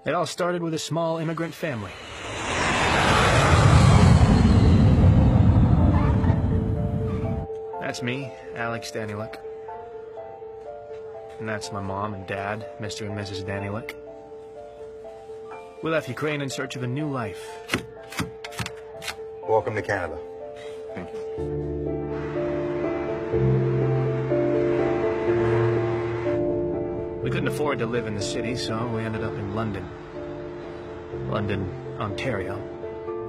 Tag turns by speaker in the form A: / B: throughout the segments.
A: It all started with a small immigrant family. That's me, Alex Danyluk. And that's my mom and dad, Mr. and Mrs. Danyluk. We left Ukraine in search of a new life.
B: Welcome to Canada.
A: Thank you. We couldn't afford to live in the city, so we ended up in London. London, Ontario.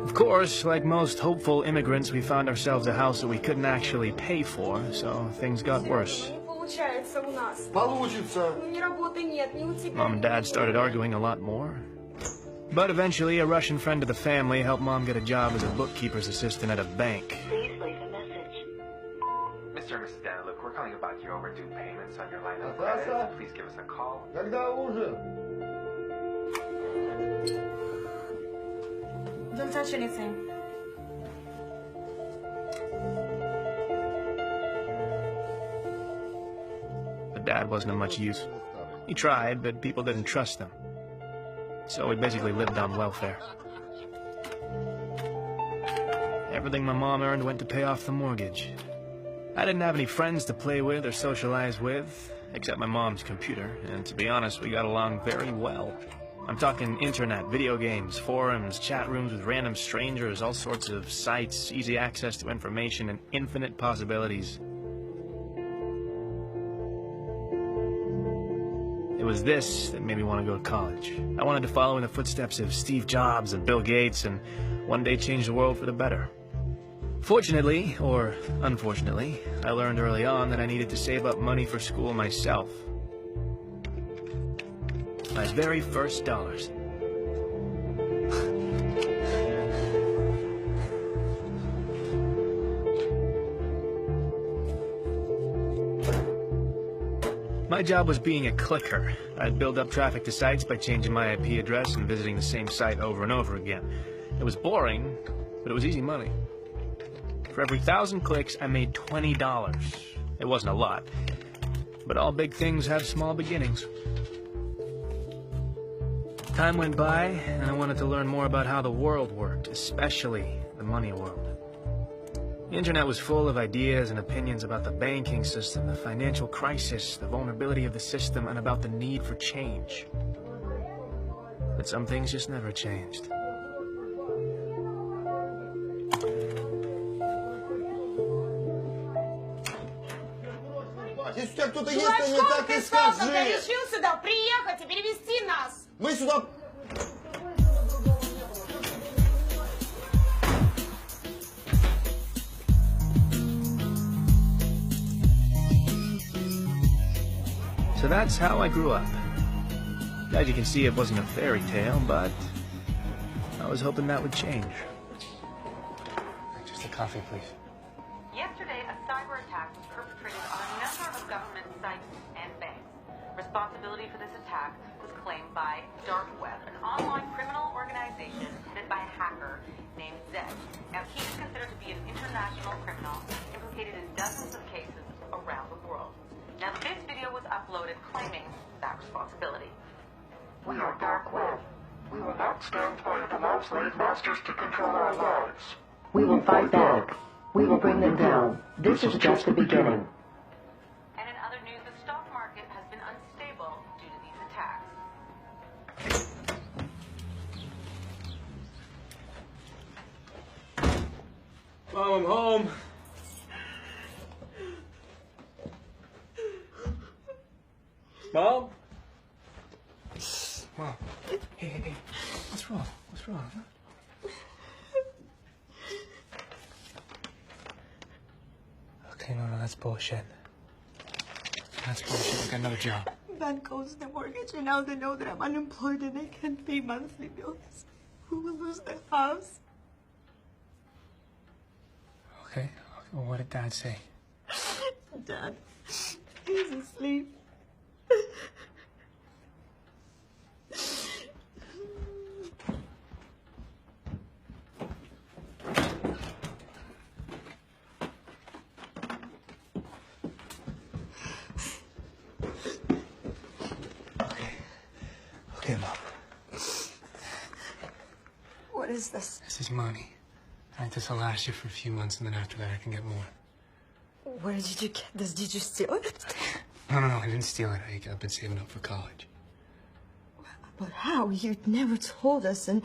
A: Of course, like most hopeful immigrants, we found ourselves a house that we couldn't actually pay for, so things got worse. Mom and Dad started arguing a lot more. But eventually, a Russian friend of the family helped Mom get a job as a bookkeeper's assistant at a bank.
C: Please leave a message.
D: Mr. and Mrs. Danyluk, we're calling about your overdue payments on your line of credit. Please give us a call.
A: But Dad wasn't of much use. He tried, but people didn't trust him. So we basically lived on welfare. Everything my mom earned went to pay off the mortgage. I didn't have any friends to play with or socialize with, except my mom's computer, and to be honest, we got along very well. I'm talking internet, video games, forums, chat rooms with random strangers, all sorts of sites, easy access to information, and infinite possibilities. It was this that made me want to go to college. I wanted to follow in the footsteps of Steve Jobs and Bill Gates and one day change the world for the better. Fortunately, or unfortunately, I learned early on that I needed to save up money for school myself. My very first dollars. My job was being a clicker. I'd build up traffic to sites by changing my IP address and visiting the same site over and over again. It was boring, but it was easy money. For every 1,000 clicks, I made $20. It wasn't a lot, but all big things have small beginnings. Time went by, and I wanted to learn more about how the world worked, especially the money world. The internet was full of ideas and opinions about the banking system, the financial crisis, the vulnerability of the system, and about the need for change. But some things just never changed.
B: Если у тебя кто-то есть, ты мне так и скажи.
E: Когда решил сюда приехать и перевести нас.
B: Мы сюда...
A: So that's how I grew up. As you can see, it wasn't a fairy tale, but I was hoping that would change. Just a coffee, please.
C: Yesterday, a cyber attack was perpetrated on a number of government sites and banks. Responsibility for this attack was claimed by Dark Web, an online criminal organization headed by a hacker named Zed. Now, he is considered to be an international criminal implicated in dozens of cases around the world. Now, this video was uploaded claiming that responsibility.
F: We are Dark Web. We will not stand by and allow slave masters to control our lives.
G: We will fight back. We will bring them down. This is just the beginning.
C: And in other news, the stock market has been unstable due to these attacks.
A: Mom, I'm home. Mom? Mom. Hey. What's wrong? What's wrong, huh? Okay, no, that's bullshit. That's bullshit. I got another job.
E: Bank owes the mortgage, and now they know that I'm unemployed and I can't pay monthly bills. Who will lose the house?
A: Okay. Well, what did Dad say?
E: Dad, he's asleep. What is this?
H: This is money. All right, this will last you for a few months, and then after that I can get more.
E: Where did you get this? Did you steal it?
H: No, I didn't steal it. I've been saving up for college.
E: But how? You never told us, and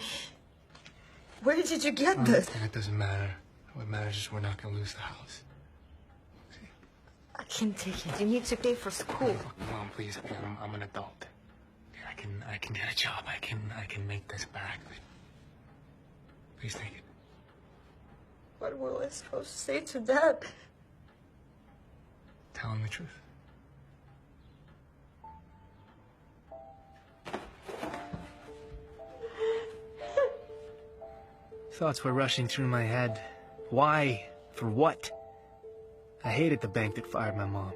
E: where did you get this?
H: That doesn't matter. What matters is we're not going to lose the house. See?
E: I can't take it. You need to pay for school.
H: Mom, please. I'm an adult. I can get a job. I can make this back. Please take it.
E: What were I supposed to say to Dad?
H: Tell him the truth.
A: Thoughts were rushing through my head. Why? For what? I hated the bank that fired my mom.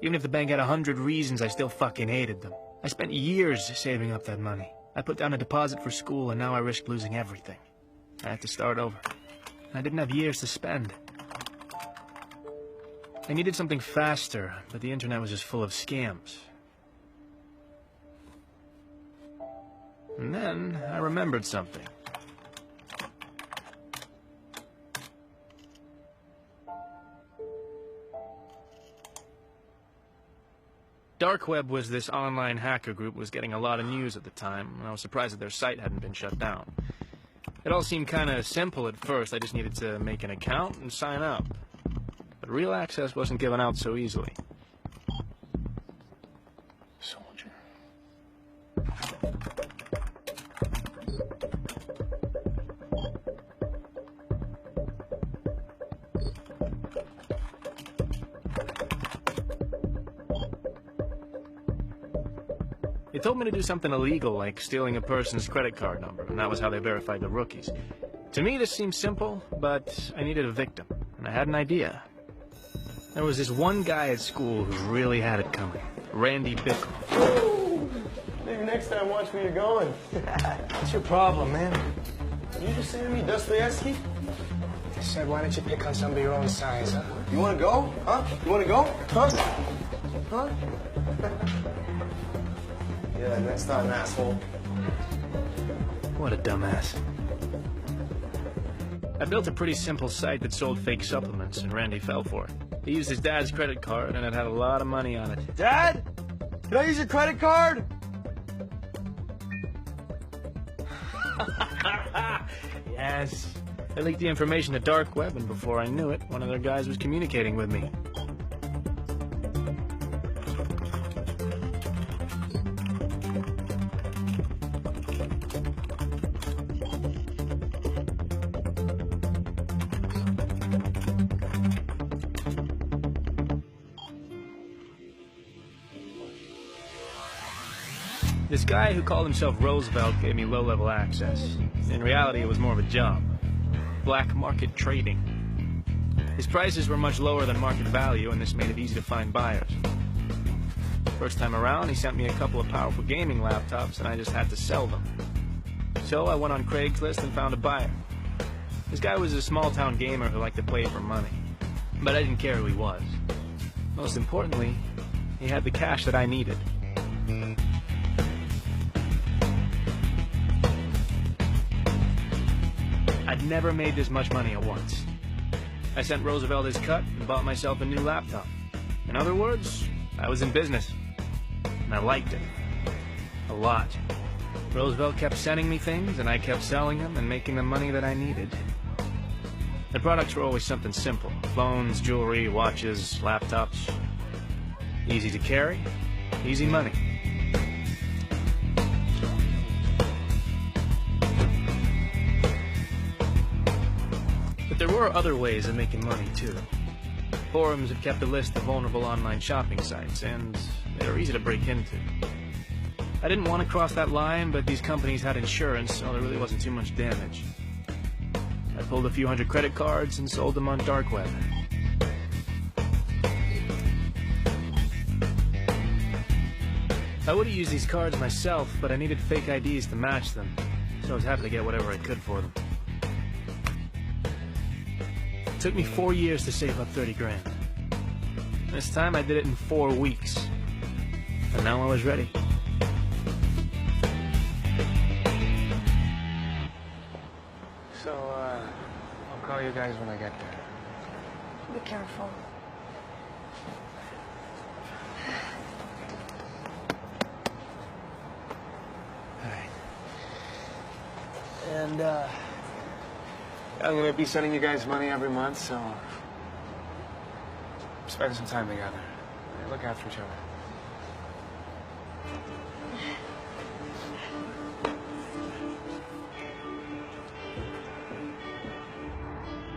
A: Even if the bank had 100 reasons, I still fucking hated them. I spent years saving up that money. I put down a deposit for school, and now I risked losing everything. I had to start over. I didn't have years to spend. I needed something faster, but the internet was just full of scams. And then I remembered something. Dark Web was this online hacker group was getting a lot of news at the time, and I was surprised that their site hadn't been shut down. It all seemed kind of simple at first. I just needed to make an account and sign up. But real access wasn't given out so easily. Soldier. They told me to do something illegal, like stealing a person's credit card number, and that was how they verified the rookies. To me, this seemed simple, but I needed a victim, and I had an idea. There was this one guy at school who really had it coming. Randy Bickle.
B: Maybe next time watch where you're going.
H: What's your problem, man?
B: You just say to me, Dostoevsky?
H: I said, why don't you pick on somebody your own size, huh?
B: You want to go? Huh? You want to go? Huh? Huh? Yeah, next time, asshole.
A: What a dumbass. I built a pretty simple site that sold fake supplements, and Randy fell for it. He used his dad's credit card, and it had a lot of money on it.
B: Dad? Can I use your credit card?
A: Yes. I leaked the information to Dark Web, and before I knew it, one of their guys was communicating with me. This guy who called himself Roosevelt gave me low-level access. In reality, it was more of a job. Black market trading. His prices were much lower than market value, and this made it easy to find buyers. First time around, he sent me a couple of powerful gaming laptops, and I just had to sell them. So I went on Craigslist and found a buyer. This guy was a small-town gamer who liked to play for money. But I didn't care who he was. Most importantly, he had the cash that I needed. I'd never made this much money at once. I sent Roosevelt his cut and bought myself a new laptop. In other words, I was in business. And I liked it. A lot. Roosevelt kept sending me things, and I kept selling them and making the money that I needed. The products were always something simple. Phones, jewelry, watches, laptops. Easy to carry, easy money. But there were other ways of making money, too. Forums have kept a list of vulnerable online shopping sites, and they were easy to break into. I didn't want to cross that line, but these companies had insurance, so there really wasn't too much damage. I pulled a few hundred credit cards and sold them on Dark Web. I would have used these cards myself, but I needed fake IDs to match them, so I was happy to get whatever I could for them. It took me 4 years to save up 30 grand. This time I did it in 4 weeks. And now I was ready.
H: call you guys when I get there.
E: Be careful.
H: Alright. And, I'm gonna be sending you guys money every month, so spend some time together. Look after each other.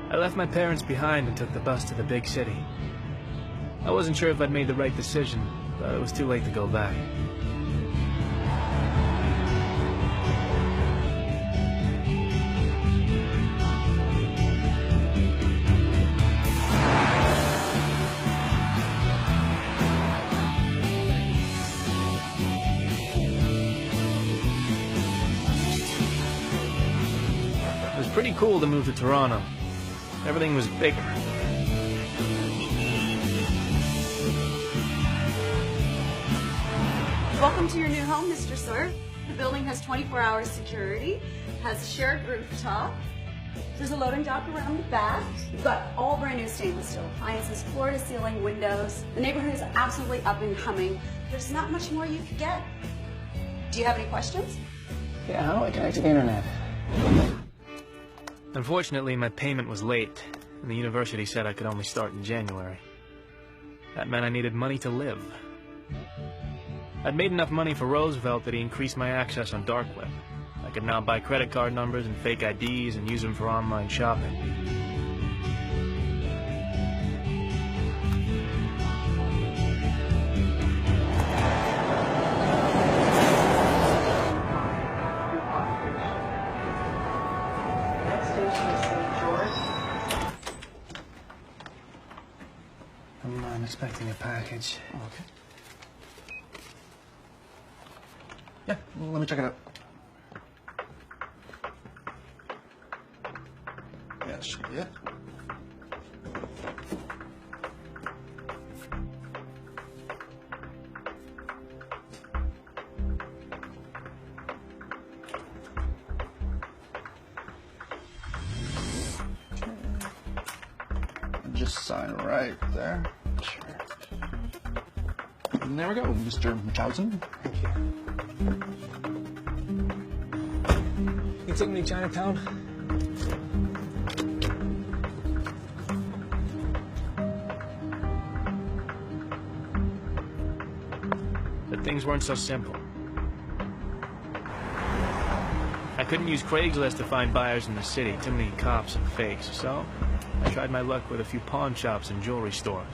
A: I left my parents behind and took the bus to the big city. I wasn't sure if I'd made the right decision, but it was too late to go back. It was pretty cool to move to Toronto. Everything was bigger.
E: Welcome to your new home, Mr. Sawyer. The building has 24-hour security, has a shared rooftop. There's a loading dock around the back. You've got all brand new stainless steel appliances, floor-to-ceiling windows. The neighborhood is absolutely up and coming. There's not much more you could get. Do you have any questions?
H: Yeah, how do I connect to the internet?
A: Unfortunately, my payment was late, and the university said I could only start in January. That meant I needed money to live. I'd made enough money for Roosevelt that he increased my access on dark web. I could now buy credit card numbers and fake IDs and use them for online shopping.
H: I'm expecting a package. Okay. Yeah, let me check it out. Yeah, that should be it. Just sign right there. Sure. And there we go, Mr. Munchausen.
A: Thank you. You take me to Chinatown? But things weren't so simple. I couldn't use Craigslist to find buyers in the city, too many cops and fakes, so I tried my luck with a few pawn shops and jewelry stores.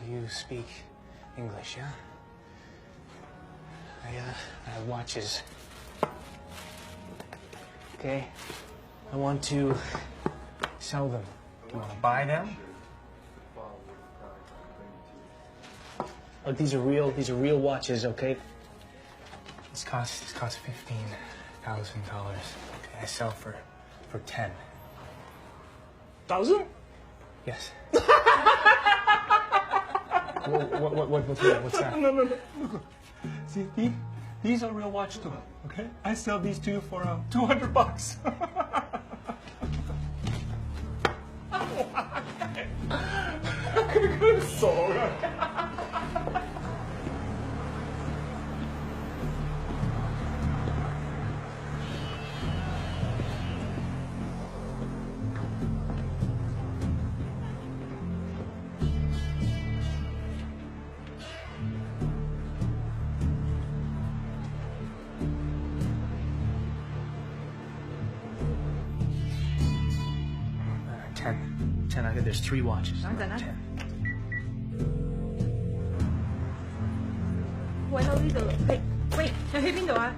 H: You speak English, yeah? I have watches. Okay? I want to sell them. Do you want to buy them? Look, these are real watches, okay? This costs $15,000. Okay, I sell for 10.
B: 1,000?
H: Yes. What's that?
B: No. Look. See, these are real watch too, okay? I sell these to you for $200. So
A: Ten. There's 3 watches. 10.
E: 喂，喺呢度。喂，你去邊度啊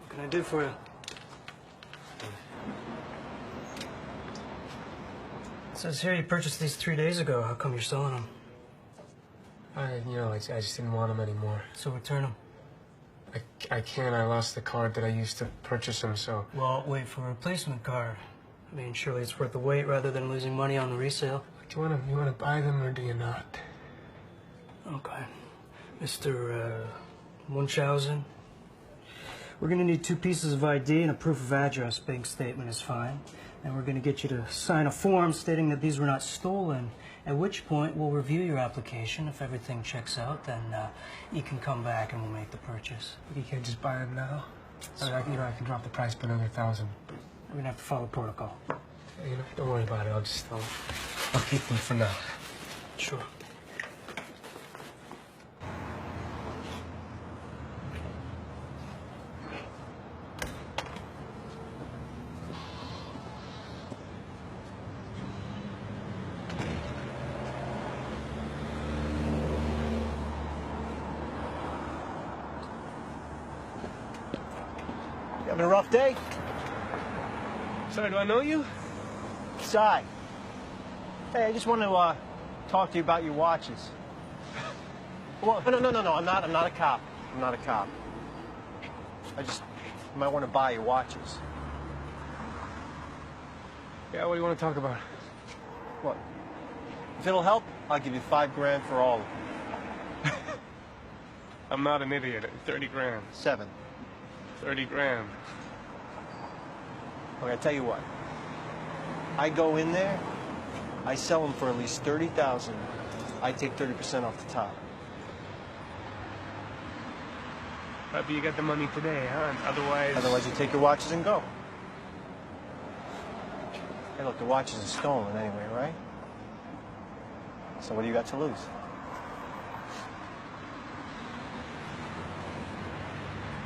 E: ？What
H: can I
I: do for you? It says here you purchased these 3 days ago. How come you're selling them?
H: I just didn't want them anymore.
I: So return them.
H: I can't. I lost the card that I used to purchase them, so...
I: Well, wait for a replacement card. I mean, surely it's worth the wait rather than losing money on the resale.
H: Do you want to buy them or do you not?
I: Okay. Mr. Munchausen, we're going to need 2 pieces of ID and a proof of address. Bank statement is fine. And we're going to get you to sign a form stating that these were not stolen, at which point we'll review your application. If everything checks out, then you can come back and we'll make the purchase.
H: You can't just buy them now? I mean, I can drop the price by another $1,000.
I: We're going to have to follow protocol.
H: Don't worry about it. I'll keep them for now.
I: Sure.
J: You having a rough day?
A: Sorry, do I know you?
J: Cy. Hey, I just want to talk to you about your watches. Well, no, I'm not a cop. I'm not a cop. I might want to buy your watches.
H: Yeah, what do you want to talk about?
J: What? If it'll help, I'll give you $5 grand for all of them.
H: I'm not an idiot. 30 grand.
J: 7.
H: 30 grand.
J: Okay, I tell you what. I go in there, I sell them for at least $30,000. I take 30% off the top.
H: But you got the money today, huh?
J: Otherwise, you take your watches and go. Hey, look, the watches are stolen anyway, right? So what do you got to lose?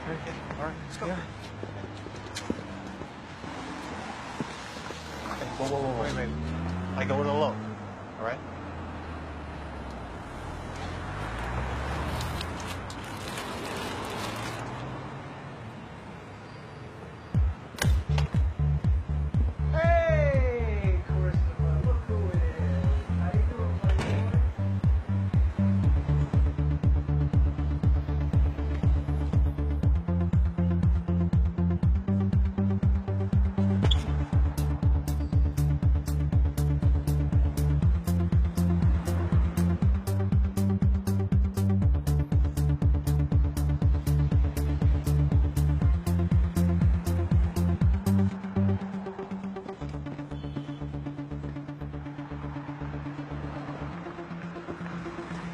H: Okay.
J: All right, let's go.
H: Yeah.
J: Hey, whoa. Wait. I go in alone, all right?
H: Hey, Christopher, look who it is. How you doing, buddy?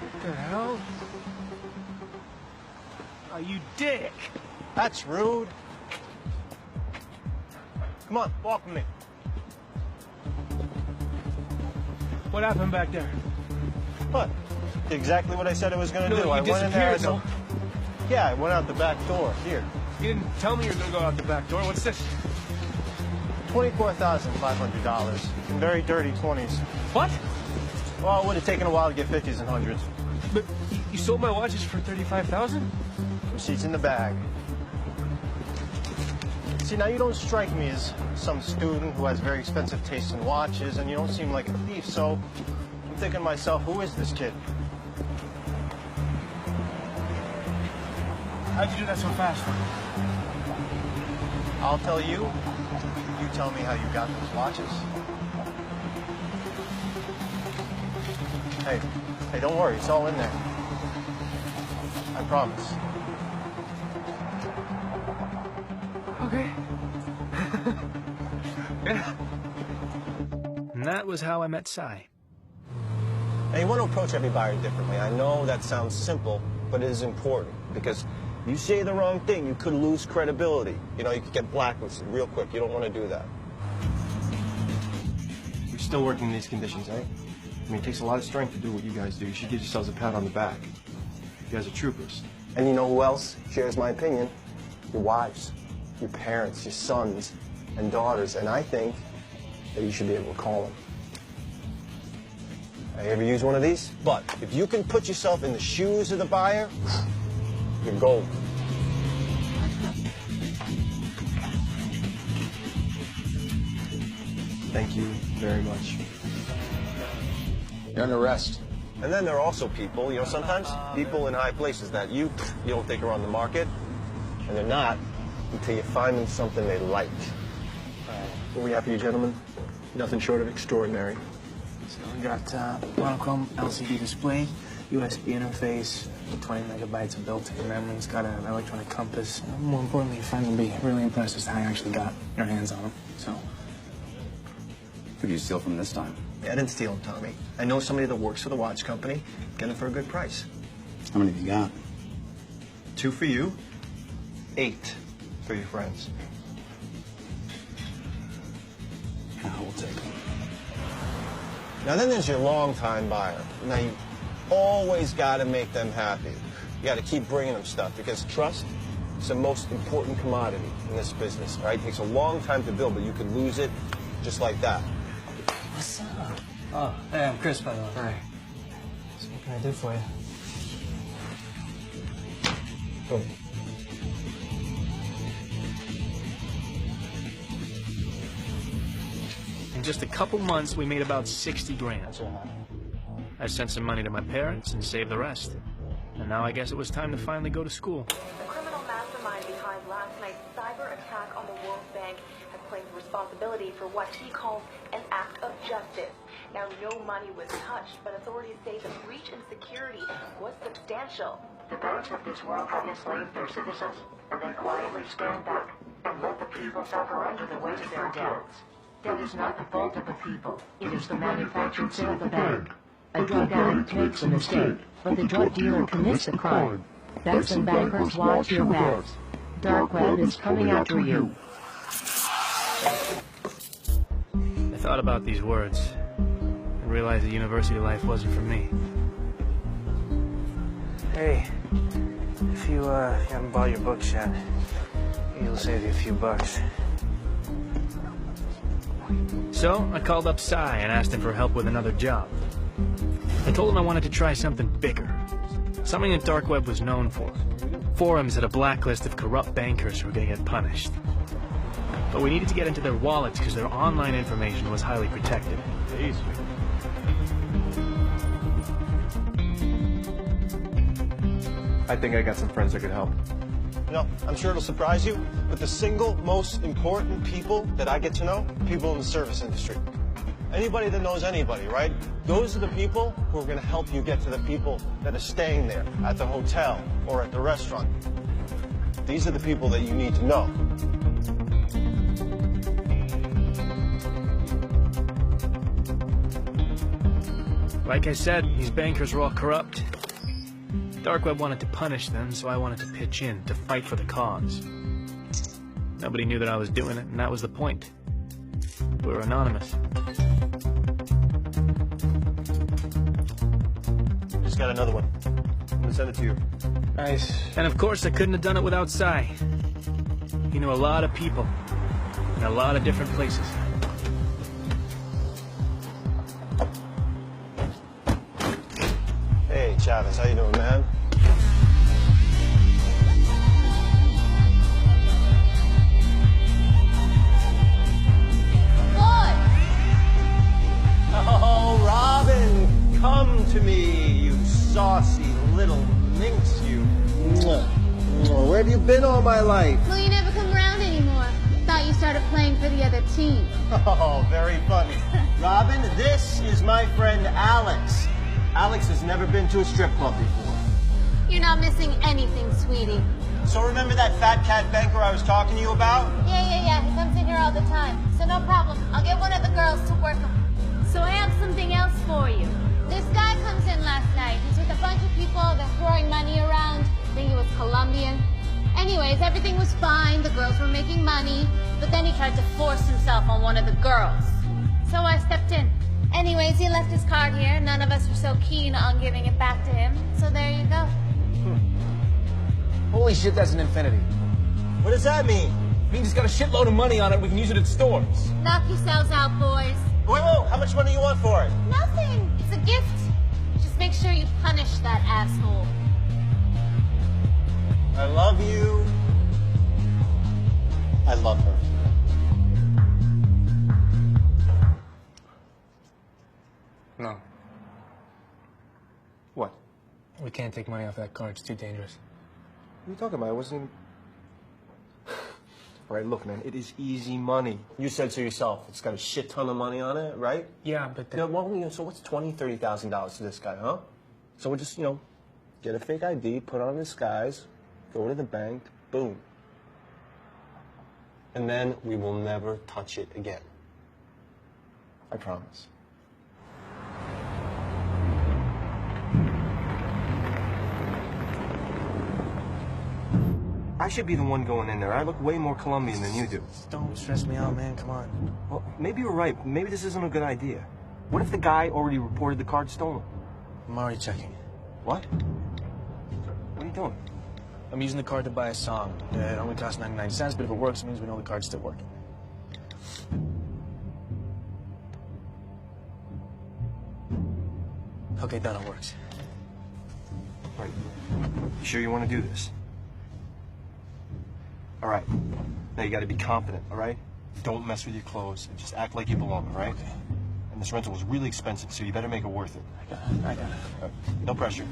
H: What the hell?
A: Oh, you dick!
J: That's rude. Come on, walk with me.
A: What happened back there?
J: What? Did exactly what I said I was going to do.
A: You
J: I went in there.
A: disappeared, though.
J: Yeah, I went out the back door. Here.
A: You didn't tell me you were going to go out the back door. What's this?
J: $24,500 in very dirty 20s.
A: What?
J: Well, it would have taken a while to get 50s and 100s.
A: But you sold my watches for $35,000?
J: Receipts in the bag. See, now you don't strike me as some student who has very expensive taste in watches, and you don't seem like a thief, so I'm thinking to myself, who is this kid?
A: How'd you do that so fast?
J: I'll tell you. You tell me how you got those watches. Hey, don't worry. It's all in there. I promise.
A: Okay. Yeah. And that was how I met Cy.
J: Now, you want to approach every buyer differently. I know that sounds simple, but it is important because if you say the wrong thing, you could lose credibility. You know, you could get blacklisted real quick. You don't want to do that. You're still working in these conditions, eh? I mean, it takes a lot of strength to do what you guys do. You should give yourselves a pat on the back. You guys are troopers. And you know who else shares my opinion? Your wives, your parents, your sons and daughters. And I think that you should be able to call them. I ever use one of these? But if you can put yourself in the shoes of the buyer, you're gold. Thank you very much.
K: You're under arrest.
J: And then there are also people, sometimes people in high places that you don't think are on the market, and they're not until you find them something they like. What we have for you, gentlemen? Nothing short of extraordinary.
H: So we got monochrome LCD display, USB interface, 20 megabytes of built-in memory. It's got an electronic compass. More importantly, your friend will be really impressed as to how you actually got your hands on them. So,
K: Who did you steal from this time?
J: Yeah, I didn't steal them, Tommy. I know somebody that works for the watch company. Get them for a good price.
K: How many have you got?
J: 2 for you, 8 for your friends.
K: We'll take them.
J: Now then there's your long-time buyer. Now you always got to make them happy. You got to keep bringing them stuff because trust is the most important commodity in this business, right? It takes a long time to build, but you could lose it just like that.
I: What's up? Oh, hey, I'm Chris, by the way.
H: Hi.
I: So what can I do for you?
J: Go.
A: In just a couple months, we made about 60 grand. I sent some money to my parents and saved the rest. And now I guess it was time to finally go to school.
C: The criminal mastermind behind last night's cyber attack on the World Bank has claimed responsibility for what he calls an act of justice. Now, no money was touched, but authorities say the breach in security was substantial.
F: The banks of this world have enslaved their citizens, and they quietly stand back and let the people suffer under the weight of their debts. That is not the fault of the people. It is the manufactured sin of the bank. A drug addict makes a mistake, but the drug dealer commits the crime. Banks and bankers, watch your backs. Dark web is coming after you.
A: I thought about these words and realized that university life wasn't for me.
H: Hey, if you haven't bought your books yet, it'll save you a few bucks.
A: So I called up Cy and asked him for help with another job. I told him I wanted to try something bigger, something that Dark Web was known for. Forums had a blacklist of corrupt bankers who were going to get punished. But we needed to get into their wallets because their online information was highly protected.
J: I think I got some friends that could help. I'm sure it'll surprise you, but the single most important people that I get to know, people in the service industry. Anybody that knows anybody, right? Those are the people who are going to help you get to the people that are staying there, at the hotel or at the restaurant. These are the people that you need to know.
A: Like I said, these bankers were all corrupt. Dark Web wanted to punish them, so I wanted to pitch in, to fight for the cause. Nobody knew that I was doing it, and that was the point. We were anonymous.
J: Just got another one. I'm gonna send it to you.
A: Nice. And of course, I couldn't have done it without Cy. He knew a lot of people, in a lot of different places.
J: Hey, Chavez, how you doing, man? Oh, Robin, come to me, you saucy little minx, you. Where have you been all my life?
L: Well, you never come around anymore. Thought you started playing for the other team.
J: Oh, very funny. Robin, this is my friend Alex. Alex has never been to a strip club before.
L: You're not missing anything, sweetie.
J: So remember that fat cat banker I was talking to you about?
L: Yeah. He comes in here all the time. So no problem. I'll get one of the girls to work him. So I have something else for you. This guy comes in last night. He's with a bunch of people. They're throwing money around. I think he was Colombian. Anyways, everything was fine. The girls were making money. But then he tried to force himself on one of the girls. So I stepped in. Anyways, he left his card here. None of us were so keen on giving it back to him. So there you go.
H: Holy shit, that's an infinity.
J: What does that mean?
H: It means he's got a shitload of money on it. We can use it at stores.
L: Knock yourselves out, boys.
J: Whoa, how much money do you want for it?
L: Nothing. It's a gift. Just make sure you punish that asshole.
J: I love you. I love her.
H: No.
J: What?
H: We can't take money off that card. It's too dangerous.
J: What are you talking about? I wasn't even... All right, look, man, it is easy money. You said so yourself. It's got a shit ton of money on it, right?
H: Yeah, but...
J: No, well, so what's $20,000, $30,000 to this guy, huh? So we'll just, get a fake ID, put on a disguise, go to the bank, boom. And then we will never touch it again. I promise. I should be the one going in there. I look way more Colombian than you do.
H: Don't stress me out, man. Come on.
J: Well, maybe you're right. Maybe this isn't a good idea. What if the guy already reported the card stolen?
H: I'm already checking.
J: What? What are you doing?
H: I'm using the card to buy a song. It only costs 99 cents, but if it works, it means we know the card's still working. Okay, done. It works.
J: All right. You sure you want to do this? All right. Now you got to be confident, all right? Don't mess with your clothes. Just act like you belong, all right?
H: Okay.
J: And this rental was really expensive, so you better make it worth it.
H: I got it.
J: No pressure.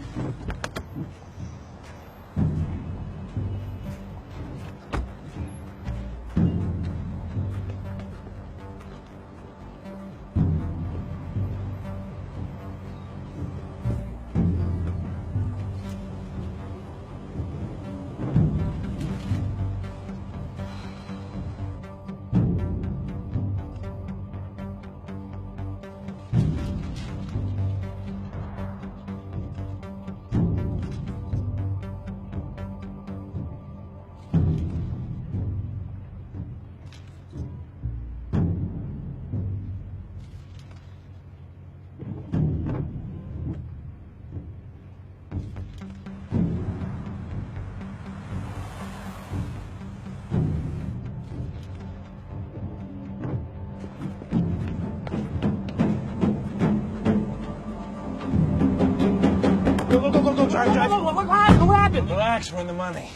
H: Go, drive. What happened? Relax, we're in the money.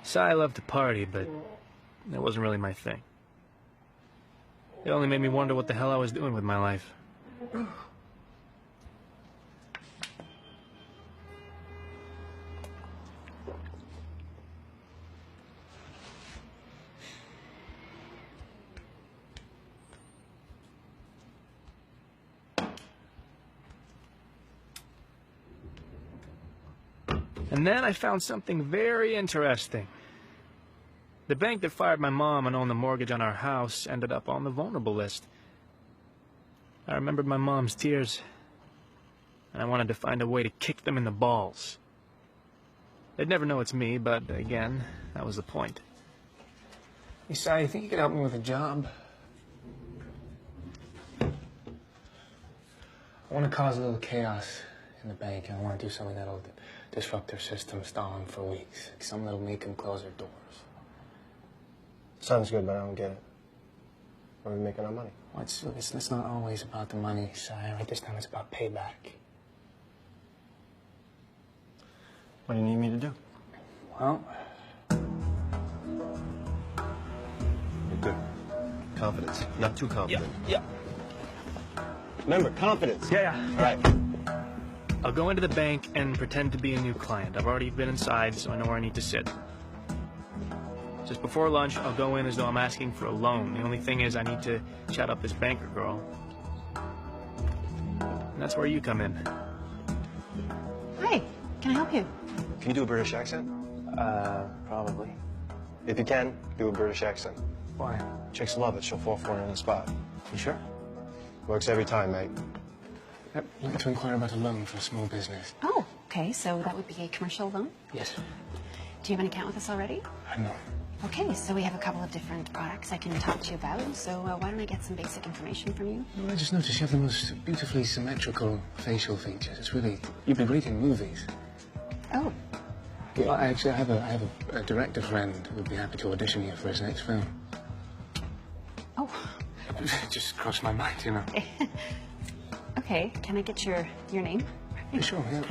A: So I loved to party, but that wasn't really my thing. It only made me wonder what the hell I was doing with my life. And then I found something very interesting. The bank that fired my mom and owned the mortgage on our house ended up on the vulnerable list. I remembered my mom's tears, and I wanted to find a way to kick them in the balls. They'd never know it's me, but again, that was the point.
H: Hey, Si, you think you could help me with a job? I want to cause a little chaos in the bank, and I want to do something that'll disrupt their system, stall them for weeks. Like something that'll make them close their doors.
J: Sounds good, but I don't get it. Where are we making our money?
H: Well, it's not always about the money, Si. Right? This time it's about payback.
J: What do you need me to do?
H: Well...
J: You're good. Confidence. Not too confident.
A: Yeah.
J: Remember, confidence.
A: Yeah.
J: All right.
A: I'll go into the bank and pretend to be a new client. I've already been inside, so I know where I need to sit. Just before lunch, I'll go in as though I'm asking for a loan. The only thing is I need to chat up this banker girl. And that's where you come in.
E: Hi, can I help you?
J: Can you do a British accent?
H: Probably.
J: If you can, do a British accent.
H: Why?
J: Chicks love it. She'll fall for it on the spot.
H: You sure?
J: Works every time, mate.
H: Yep. Looking to inquire about a loan for a small business.
E: Oh, okay, so that would be a commercial loan?
H: Yes.
E: Do you have an account with us already?
H: No.
E: Okay, so we have a couple of different products I can talk to you about. So why don't I get some basic information from you?
H: Well, I just noticed you have the most beautifully symmetrical facial features. It's really... You'd be great in movies.
E: Oh.
H: Yeah, I have a director friend who would be happy to audition you for his next film.
E: Oh.
H: It just crossed my mind, you know.
E: Okay, can I get your name?
H: Yeah, sure, yeah.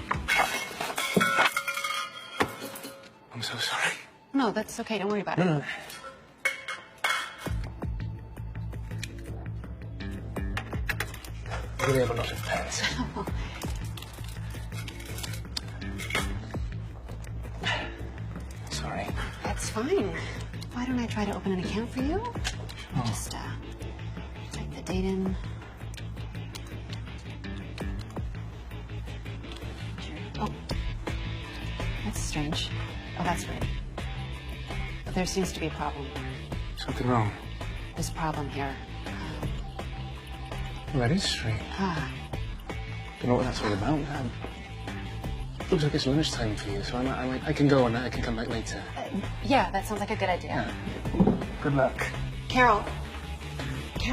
H: I'm so sorry.
E: No, that's okay. Don't worry about it.
H: No. I really have a lot of pens. Sorry.
E: That's fine. Why don't I try to open an account for you?
H: Sure.
E: Just type the date in. Sure. Oh, that's strange. Oh, that's weird. There seems to be a problem.
H: Something wrong.
E: There's a problem here.
H: Well, that is strange. You know what that's all about? Looks like it's lunchtime for you, so I can go and I can come back later.
E: Yeah, that sounds like a good idea.
H: Yeah. Good luck.
E: Carol,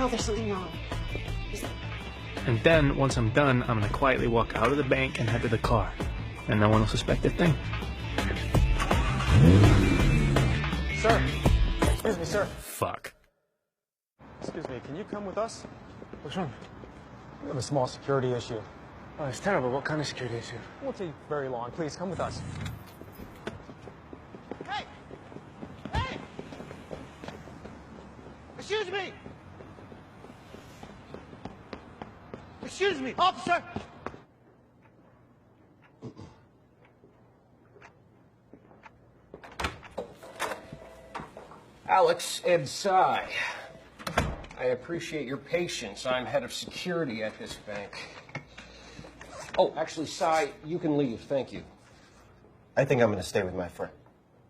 E: there's something wrong.
A: And then, once I'm done, I'm gonna quietly walk out of the bank and head to the car. And no one will suspect a thing.
B: Sir. Excuse me, sir.
A: Fuck.
B: Excuse me, can you come with us?
H: What's wrong?
B: We have a small security issue.
H: Oh, it's terrible. What kind of security issue?
B: It won't take very long. Please, come with us.
M: Hey! Hey! Excuse me! Excuse me, officer!
N: Alex Ed Tsai. I appreciate your patience. I'm head of security at this bank. Oh, actually, Tsai, you can leave. Thank you.
J: I think I'm going to stay with my friend.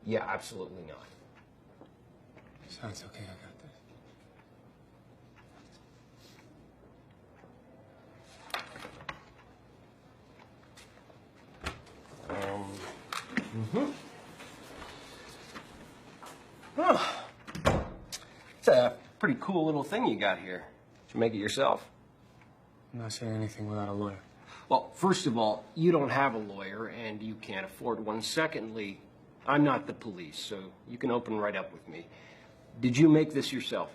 N: Yeah, absolutely not.
H: Sounds okay. I got this.
N: It's a pretty cool little thing you got here. Did you make it yourself?
H: I'm not saying anything without a lawyer.
N: Well, first of all, you don't have a lawyer, and you can't afford one. Secondly, I'm not the police, so you can open right up with me. Did you make this yourself?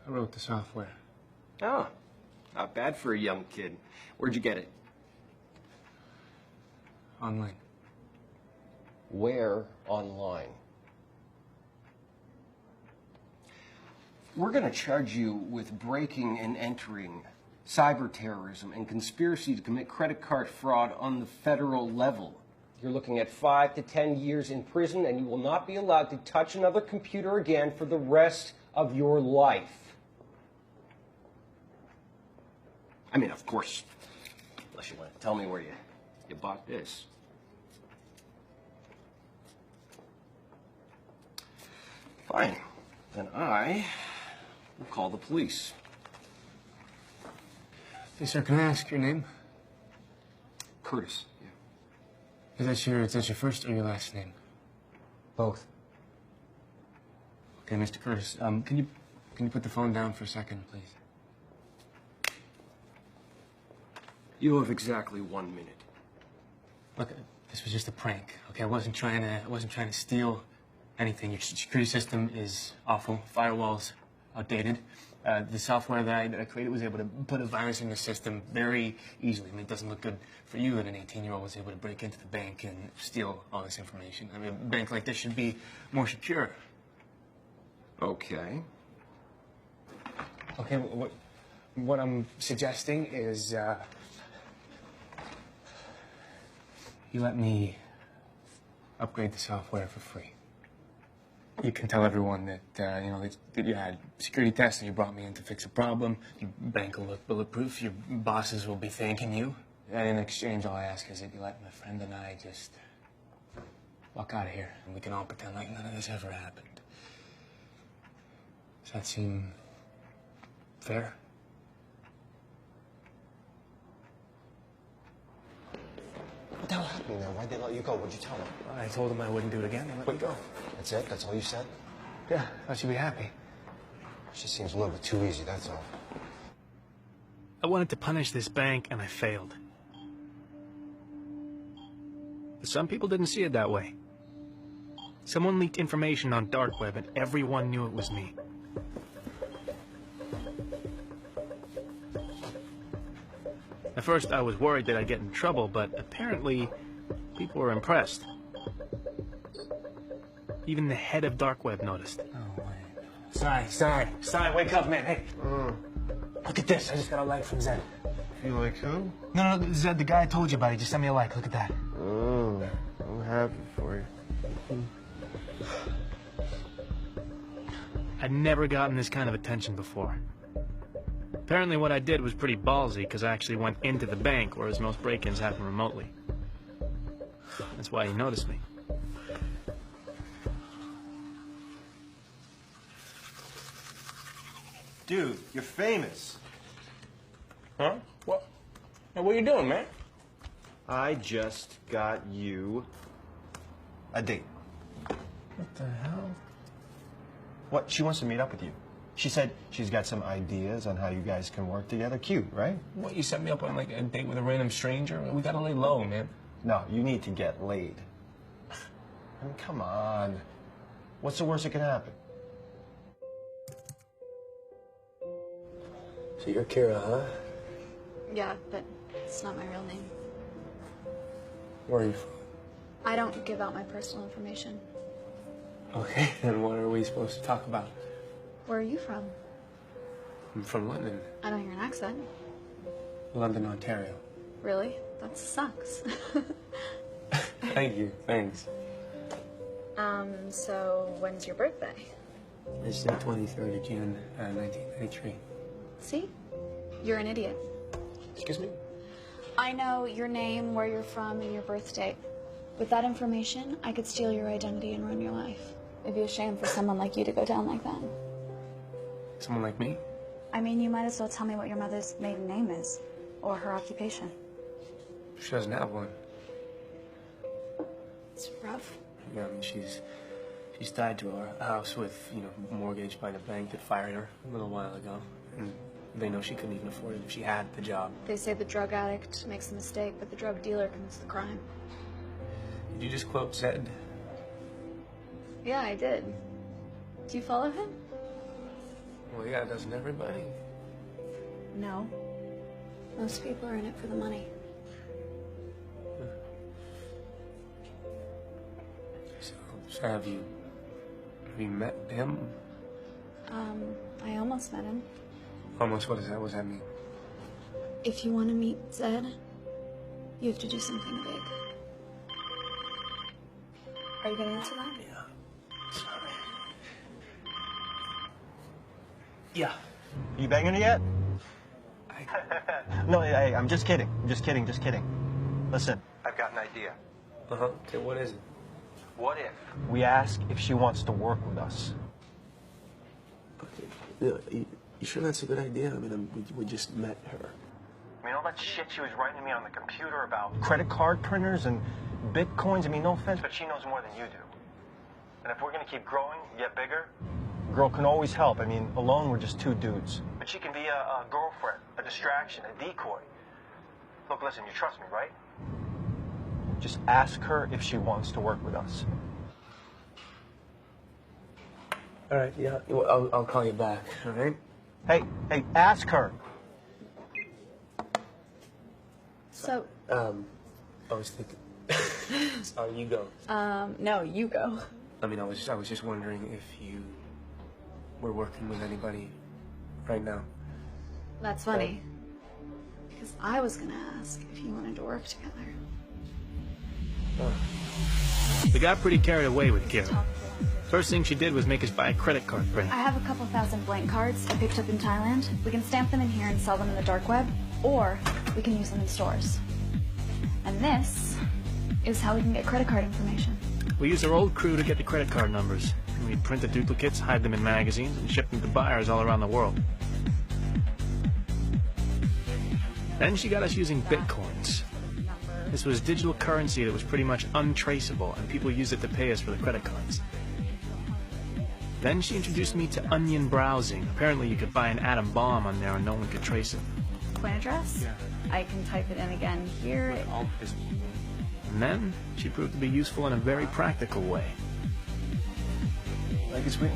H: I wrote the software.
N: Oh, not bad for a young kid. Where'd you get it?
H: Online.
N: Where online? We're going to charge you with breaking and entering, cyber terrorism, and conspiracy to commit credit card fraud on the federal level. You're looking at 5 to 10 years in prison, and you will not be allowed to touch another computer again for the rest of your life. I mean, of course, unless you want to tell me where you bought this. Fine. Then I will call the police.
H: Hey, sir, can I ask your name?
N: Curtis, yeah.
H: Is that your first or your last name?
N: Both.
H: Okay, Mr. Curtis, can you put the phone down for a second, please?
N: You have exactly 1 minute.
H: Look, this was just a prank. Okay, I wasn't trying to steal anything. Your security system is awful. Firewall's outdated. The software that I created was able to put a virus in the system very easily. I mean, it doesn't look good for you that an 18-year-old was able to break into the bank and steal all this information. I mean, a bank like this should be more secure.
N: Okay.
H: Okay, what I'm suggesting is you let me upgrade the software for free. You can tell everyone that, you know, that you had security tests and you brought me in to fix a problem. Your bank will look bulletproof. Your bosses will be thanking you. And in exchange, all I ask is that you let my friend and I just walk out of here. And we can all pretend like none of this ever happened. Does that seem fair?
J: What the hell happened there? Why'd they let you go? What'd you tell them?
H: I told them I wouldn't do it again. They let me go.
J: That's it? That's all you said?
H: Yeah, thought you'd be happy.
J: It just seems a little bit too easy, that's all.
A: I wanted to punish this bank, and I failed. But some people didn't see it that way. Someone leaked information on dark web, and everyone knew it was me. At first, I was worried that I'd get in trouble, but apparently, people were impressed. Even the head of dark web noticed.
H: Oh, wait. Sai, wake up, man. Hey. Look at this. I just got a like from Zed.
J: You like who?
H: No, Zed, the guy I told you about. He just sent me a like. Look at that.
J: Oh, I'm happy for you.
A: I'd never gotten this kind of attention before. Apparently what I did was pretty ballsy, because I actually went into the bank, whereas most break-ins happen remotely. That's why he noticed me.
J: Dude, you're famous.
H: Huh? What? Hey, what are you doing, man?
J: I just got you a date.
H: What the hell?
J: What? She wants to meet up with you. She said she's got some ideas on how you guys can work together. Cute, right?
H: What, you set me up on, like, a date with a random stranger? We gotta lay low, man.
J: No, you need to get laid. I mean, come on. What's the worst that can happen?
H: So you're Kira, huh?
E: Yeah, but it's not my real name.
H: Where are you from?
E: I don't give out my personal information.
H: Okay, then what are we supposed to talk about?
E: Where are you from?
H: I'm from London.
E: I don't hear an accent.
H: London, Ontario.
E: Really? That sucks.
H: Thank you, thanks.
E: So when's your birthday?
H: It's the 23rd of June, 1993.
E: See? You're an idiot.
H: Excuse me?
E: I know your name, where you're from, and your birth date. With that information, I could steal your identity and run your life. It'd be a shame for someone like you to go down like that.
H: Someone like me?
E: I mean, you might as well tell me what your mother's maiden name is, or her occupation.
H: She doesn't have one.
E: It's rough.
H: Yeah, I mean, she's tied to her house with, you know, mortgaged by the bank that fired her a little while ago. And they know she couldn't even afford it if she had the job.
E: They say the drug addict makes the mistake, but the drug dealer commits the crime.
H: Did you just quote Zed?
E: Yeah, I did. Do you follow him?
H: Well, yeah, doesn't everybody?
E: No. Most people are in it for the money.
H: So have you met him?
E: I almost met him.
H: Almost, what is that? What does that mean?
E: If you want to meet Zed, you have to do something big. Are you gonna answer that?
H: Yeah. Sorry. Yeah.
J: You banging her yet? No, I'm just kidding. Just kidding. Listen, I've got an idea.
H: Uh-huh. Okay, what is it?
J: What if we ask if she wants to work with us?
H: You sure that's a good idea? I mean, we just met her.
J: I mean, all that shit she was writing to me on the computer about credit card printers and bitcoins, I mean, no offense, but she knows more than you do. And if we're gonna keep growing, get bigger, girl can always help. I mean, alone we're just two dudes. But she can be a girlfriend, a distraction, a decoy. Look, listen, you trust me, right? Just ask her if she wants to work with us.
H: All right, yeah, well, I'll call you back, all right?
J: Hey, ask her.
E: So,
H: I was thinking, sorry, you go.
E: no, you go.
H: I mean, I was just wondering if you were working with anybody right now.
E: That's funny. Because I was gonna ask if you wanted to work together.
A: We got pretty carried away with Kira.
E: Talk for
A: First thing she did was make us buy a credit card printer.
E: I have a couple thousand blank cards I picked up in Thailand. We can stamp them in here and sell them in the dark web, or we can use them in stores. And this is how we can get credit card information.
A: We used our old crew to get the credit card numbers. We'd print the duplicates, hide them in magazines, and ship them to buyers all around the world. Then she got us using bitcoins. This was digital currency that was pretty much untraceable, and people used it to pay us for the credit cards. Then she introduced me to onion browsing. Apparently you could buy an atom bomb on there and no one could trace it.
E: Coin address?
A: Yeah.
E: I can type it in again here.
A: And then she proved to be useful in a very practical way.
J: Like it's sweet.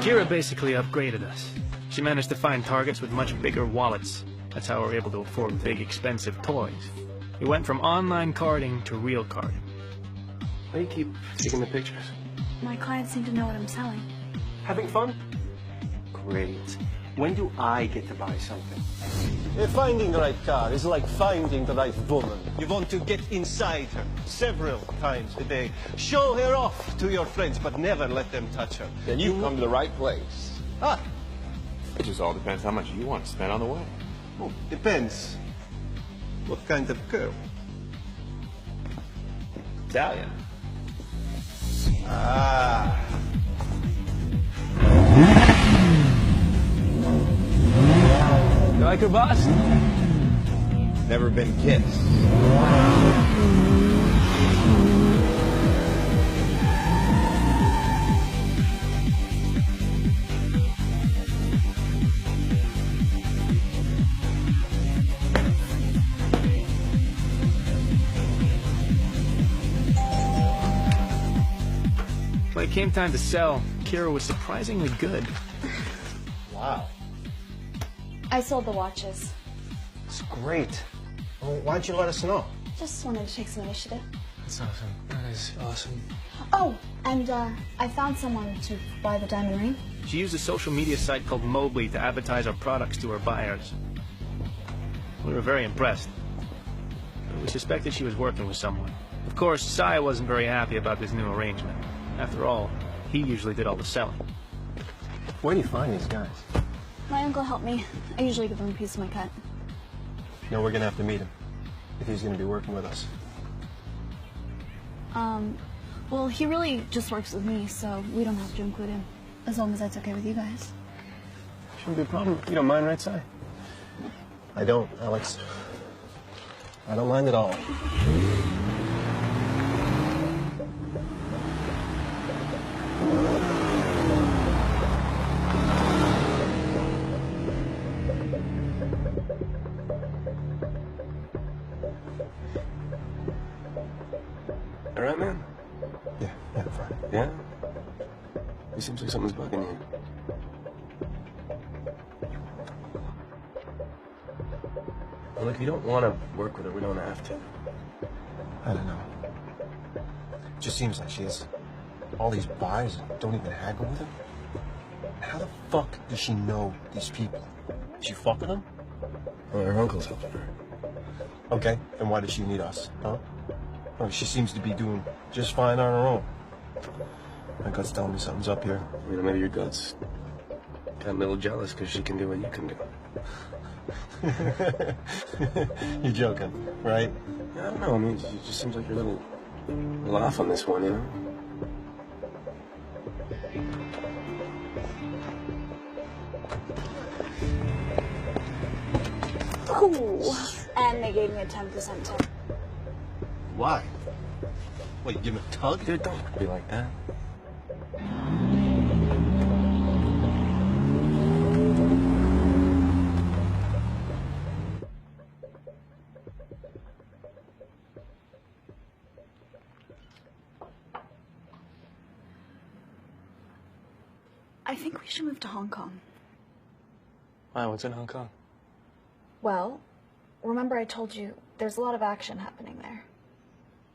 A: Kira basically upgraded us. She managed to find targets with much bigger wallets. That's how we were able to afford big, expensive toys. We went from online carding to real carding.
J: Why do you keep taking the pictures?
E: My clients seem to know what I'm selling.
N: Having fun? Great. When do I get to buy something?
B: Finding the right car is like finding the right woman. You want to get inside her several times a day. Show her off to your friends, but never let them touch her.
K: Then you've come to the right place.
B: Ah,
K: It just all depends how much you want to spend on the way.
B: well, depends. What kind of girl?
A: Italian.
B: Ah.
A: You like her, boss?
K: Never been kissed.
A: When it came time to sell, Kira was surprisingly good.
J: Wow.
E: I sold the watches.
J: It's great. Well, why don't you let us know?
E: Just wanted to take some initiative.
H: That's awesome. That is awesome.
E: Oh, and I found someone to buy the diamond ring.
A: She used a social media site called Mobley to advertise our products to her buyers. We were very impressed. But we suspected she was working with someone. Of course, Sai wasn't very happy about this new arrangement. After all, he usually did all the selling.
J: Where do you find these guys?
E: My uncle helped me. I usually give him a piece of my cut.
J: No, we're gonna have to meet him if he's gonna be working with us.
E: Well, he really just works with me, so we don't have to include him. As long as that's okay with you guys.
J: Shouldn't be a problem. You don't mind, right, Si? I don't, Alex. I don't mind at all.
N: All right, man?
J: Yeah, fine.
N: Yeah? It seems like something's bugging you. Well, if you don't want to work with her, we don't have to.
J: I don't know. It just seems like she has all these buys and don't even haggle with them. How the fuck does she know these people? Is she fucking them?
N: Well, her uncle's helping her.
J: Okay, then why does she need us, huh? Oh, she seems to be doing just fine on her own. My gut's telling me something's up here.
N: You know, maybe your gut's got a little jealous because she can do what you can do.
J: You're joking, right?
N: I don't know. I mean, it just seems like you're a little off on this one, you know?
E: Ooh, and they gave me a 10% tip.
J: Why? What, you give him a tug?
N: Dude, don't be like that.
E: I think we should move to Hong Kong.
H: Why, what's in Hong Kong?
E: Well, remember I told you there's a lot of action happening there.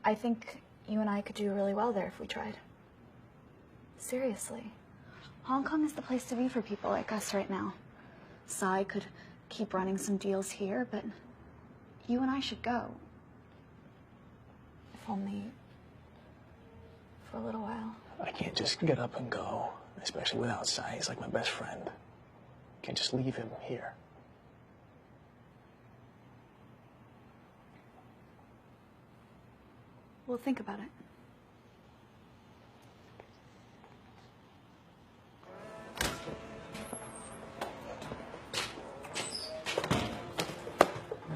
E: I think you and I could do really well there if we tried. Seriously. Hong Kong is the place to be for people like us right now. Sai could keep running some deals here, but you and I should go. If only for a little while.
H: I can't just get up and go, especially without Sai. He's like my best friend. Can't just leave him here.
E: We'll think about it.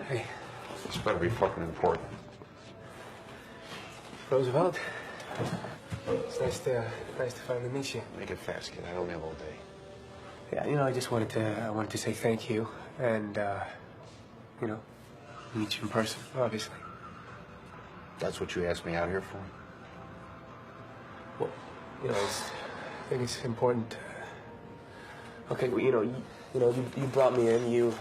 H: Hey.
K: This better be fucking important.
H: Roosevelt. It's nice to finally meet you.
K: Make it fast, kid. I don't have all day.
H: Yeah, I just wanted to say thank you and meet you in person, obviously.
K: That's what you asked me out here for?
H: Well, I think it's important. Okay, well, you brought me in. You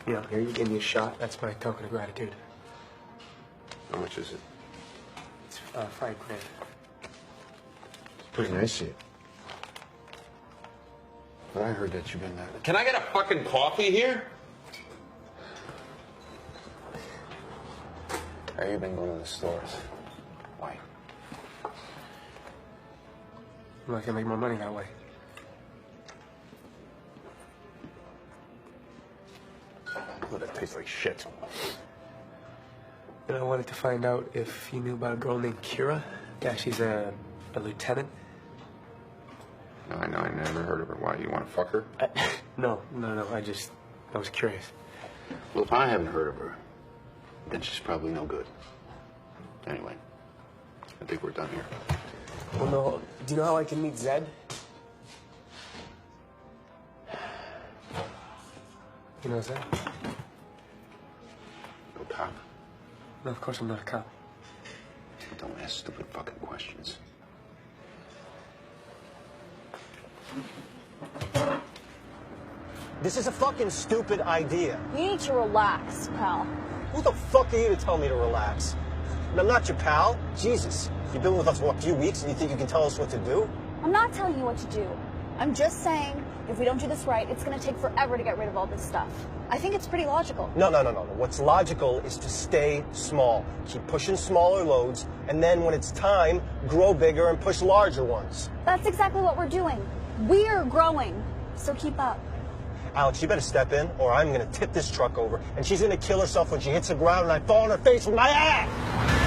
H: here you gave me a shot. That's my token of gratitude.
K: How much is it?
H: It's $5,000.
K: It's pretty nice of you. But I heard that you've been Can I get a fucking coffee here? Have you been going to the stores? Why?
H: I'm not gonna make more money that way.
K: Oh, that tastes like shit.
H: And I wanted to find out if you knew about a girl named Kira. Yeah, she's a lieutenant.
K: No, I know. I never heard of her. Why? You want to fuck her?
H: No. I was curious.
K: Well, if I haven't heard of her, then she's probably no good. Anyway, I think we're done here.
H: Well, no. Do you know how I can meet Zed? You know Zed?
K: No cop.
H: No, of course I'm not a cop.
K: Don't ask stupid fucking questions.
B: This is a fucking stupid idea.
E: You need to relax, pal.
B: Who the fuck are you to tell me to relax? And I'm not your pal. Jesus. You've been with us for a few weeks and you think you can tell us what to do?
E: I'm not telling you what to do. I'm just saying, if we don't do this right, it's gonna take forever to get rid of all this stuff. I think it's pretty logical.
B: No. What's logical is to stay small. Keep pushing smaller loads, and then when it's time, grow bigger and push larger ones.
E: That's exactly what we're doing. We're growing, so keep up.
B: Alex, you better step in, or I'm gonna tip this truck over, and she's gonna kill herself when she hits the ground and I fall on her face with my ass!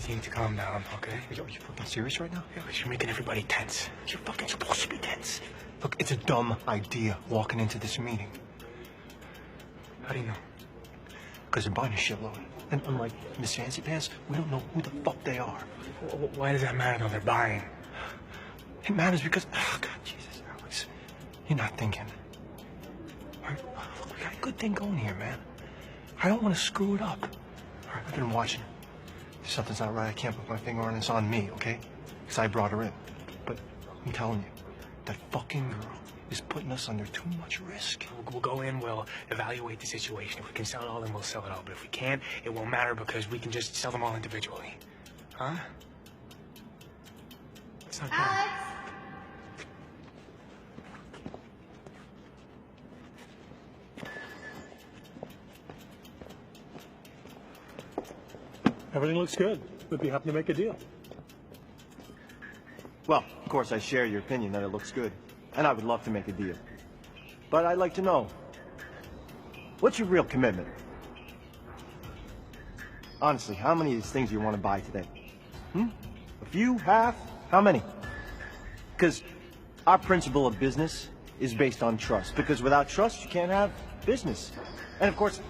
H: You need to calm down, okay?
B: Are you fucking serious right now?
H: Yeah, but you're making everybody tense.
B: You're fucking supposed to be tense. Look, it's a dumb idea walking into this meeting.
H: How do you know?
B: Because they're buying a shitload. And unlike Miss Fancy Pants, we don't know who the fuck they are.
H: Why does that matter though? They're buying.
B: It matters because, oh God, Jesus, Alex, you're not thinking. All right, look, we got a good thing going here, man. I don't want to screw it up. All right, I've been watching. If something's not right, I can't put my finger on it. It's on me, okay? Because I brought her in. But I'm telling you, that fucking girl is putting us under too much risk.
H: We'll go in, we'll evaluate the situation. If we can sell it all, then we'll sell it all. But if we can't, it won't matter because we can just sell them all individually. Huh? It's not
L: Alex!
O: Everything looks good. We'd be happy to make a deal.
B: Well, of course, I share your opinion that it looks good. And I would love to make a deal. But I'd like to know, what's your real commitment? Honestly, how many of these things do you want to buy today? A few? Half? How many? Because our principle of business is based on trust. Because without trust, you can't have business. And of course,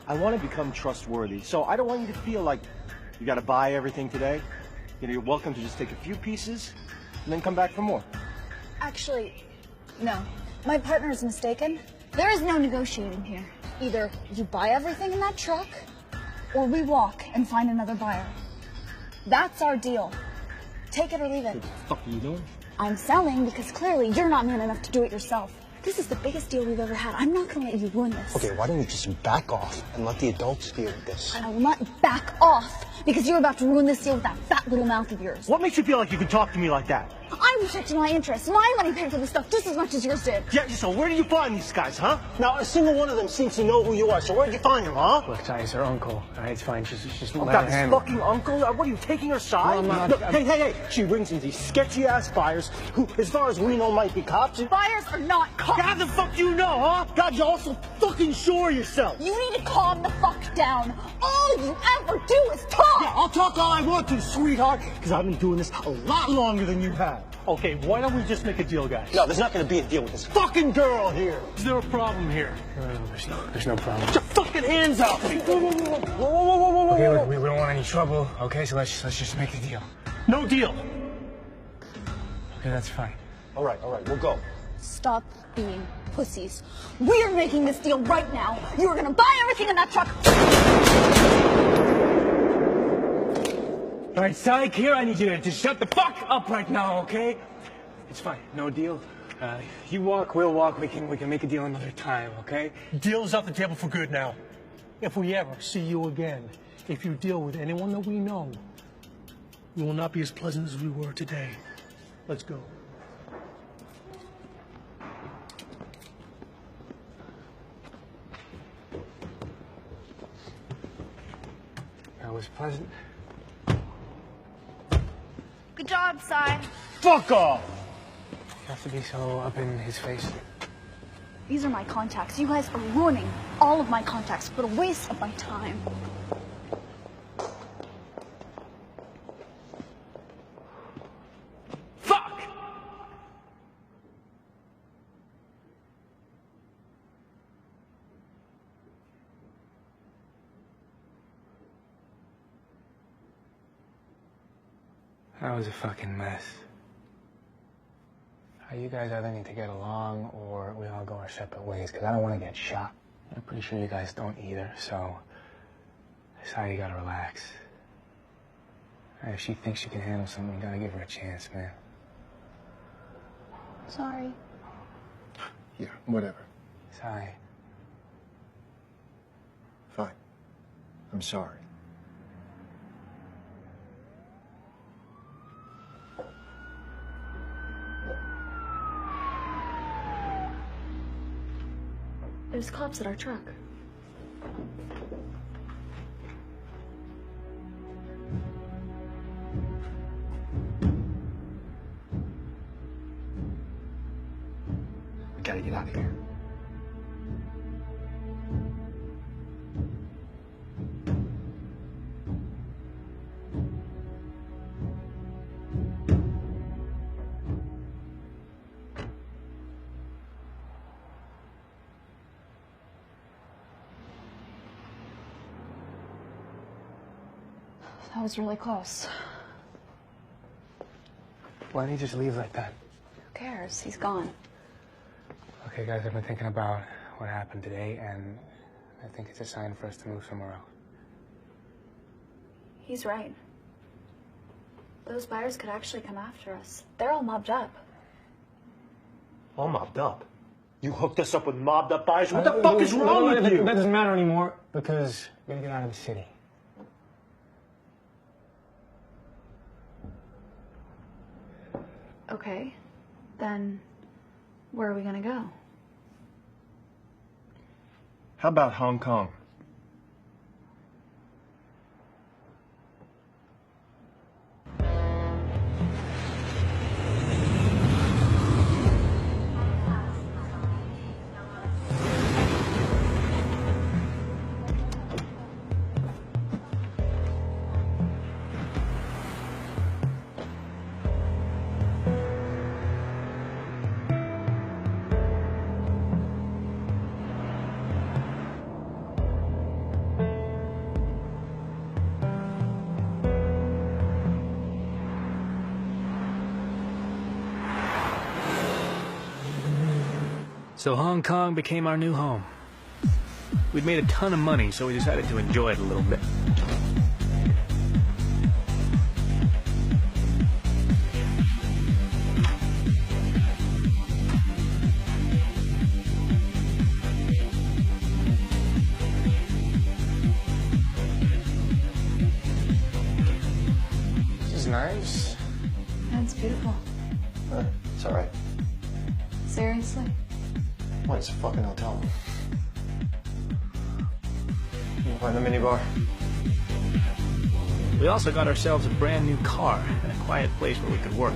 B: I want to become trustworthy. So I don't want you to feel like you got to buy everything today. You're welcome to just take a few pieces and then come back for more.
E: Actually, no. My partner is mistaken. There is no negotiating here. Either you buy everything in that truck, or we walk and find another buyer. That's our deal. Take it or leave it.
O: What the fuck are you doing?
E: I'm selling because clearly you're not man enough to do it yourself. This is the biggest deal we've ever had. I'm not going to let you ruin this.
J: Okay, why don't you just back off and let the adults deal with this?
E: I will not back off because you're about to ruin this deal with that fat little mouth of yours.
B: What makes you feel like you can talk to me like that?
E: I'm protecting my interests. My money paid for this stuff just as much as yours did.
B: Yeah, so where do you find these guys, huh? Now, a single one of them seems to know who you are, so where'd you find them, huh?
H: Look, Ty, it's her uncle. All right, it's fine. Just
B: Oh,
H: let
B: God,
H: her
B: this
H: handle it.
B: fucking uncle? What are you, taking her side?
H: No, I'm not.
B: Look, hey. She brings in these sketchy-ass buyers who, as far as we know, might be cops.
E: Buyers are not cops.
B: How the fuck do you know, huh? God, you're also fucking sure of yourself.
E: You need to calm the fuck down. All you ever do is talk.
B: Yeah, I'll talk all I want to, sweetheart, because I've been doing this a lot longer than you have.
O: Okay, why don't we just make a deal, guys?
B: No, there's not going to be a deal with this fucking girl here.
O: Is there a problem here?
H: There's no problem.
B: Get your fucking hands off me. Whoa.
H: Okay, look, we don't want any trouble. Okay, so let's just make the deal.
O: No deal.
H: Okay, that's fine.
B: All right, we'll go.
E: Stop being pussies. We are making this deal right now. You are going to buy everything in that truck.
H: All right, Psych, here, I need you to just shut the fuck up right now, okay? It's fine, no deal. You walk, we'll walk. We can make a deal another time, okay?
O: Deal's off the table for good now. If we ever see you again, if you deal with anyone that we know, we will not be as pleasant as we were today. Let's go.
H: That was pleasant.
E: Good job, Si.
B: Fuck off.
H: You have to be so up in his face.
E: These are my contacts. You guys are ruining all of my contacts. What a waste of my time.
H: Fuck! That was a fucking mess. You guys either need to get along or we all go our separate ways, because I don't want to get shot. I'm pretty sure you guys don't either, so Sai, you gotta relax. If she thinks she can handle something, you gotta give her a chance, man.
E: Sorry.
J: Yeah, whatever.
H: Sai.
J: Fine. I'm sorry.
E: There's cops at our truck.
J: We gotta get out of here.
E: That was really close.
H: Why didn't you just leave like that?
E: Who cares? He's gone.
H: Okay, guys, I've been thinking about what happened today, and I think it's a sign for us to move somewhere else.
E: He's right. Those buyers could actually come after us. They're all mobbed up.
B: All mobbed up? You hooked us up with mobbed up buyers? What the fuck is wrong with you?
H: That doesn't matter anymore, because we're gonna get out of the city.
E: Okay, then where are we gonna go?
J: How about Hong Kong?
A: So Hong Kong became our new home. We'd made a ton of money, so we decided to enjoy it a little bit.
J: This is nice.
E: That's beautiful.
J: It's all right.
E: Seriously?
J: What, it's a fucking hotel room. You can find the minibar.
A: We also got ourselves a brand new car and a quiet place where we could work.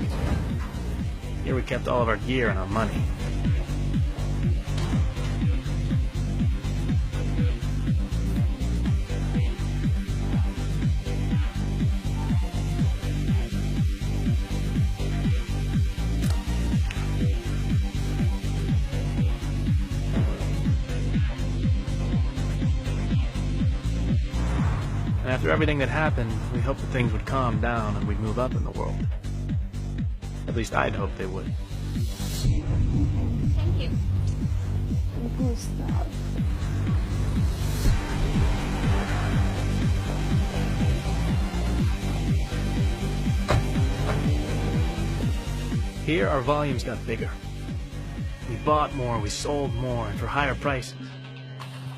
A: Here we kept all of our gear and our money. And after everything that happened, we hoped that things would calm down and we'd move up in the world. At least I'd hoped they would.
L: Thank you.
E: Stop.
A: Here, our volumes got bigger. We bought more, we sold more, and for higher prices.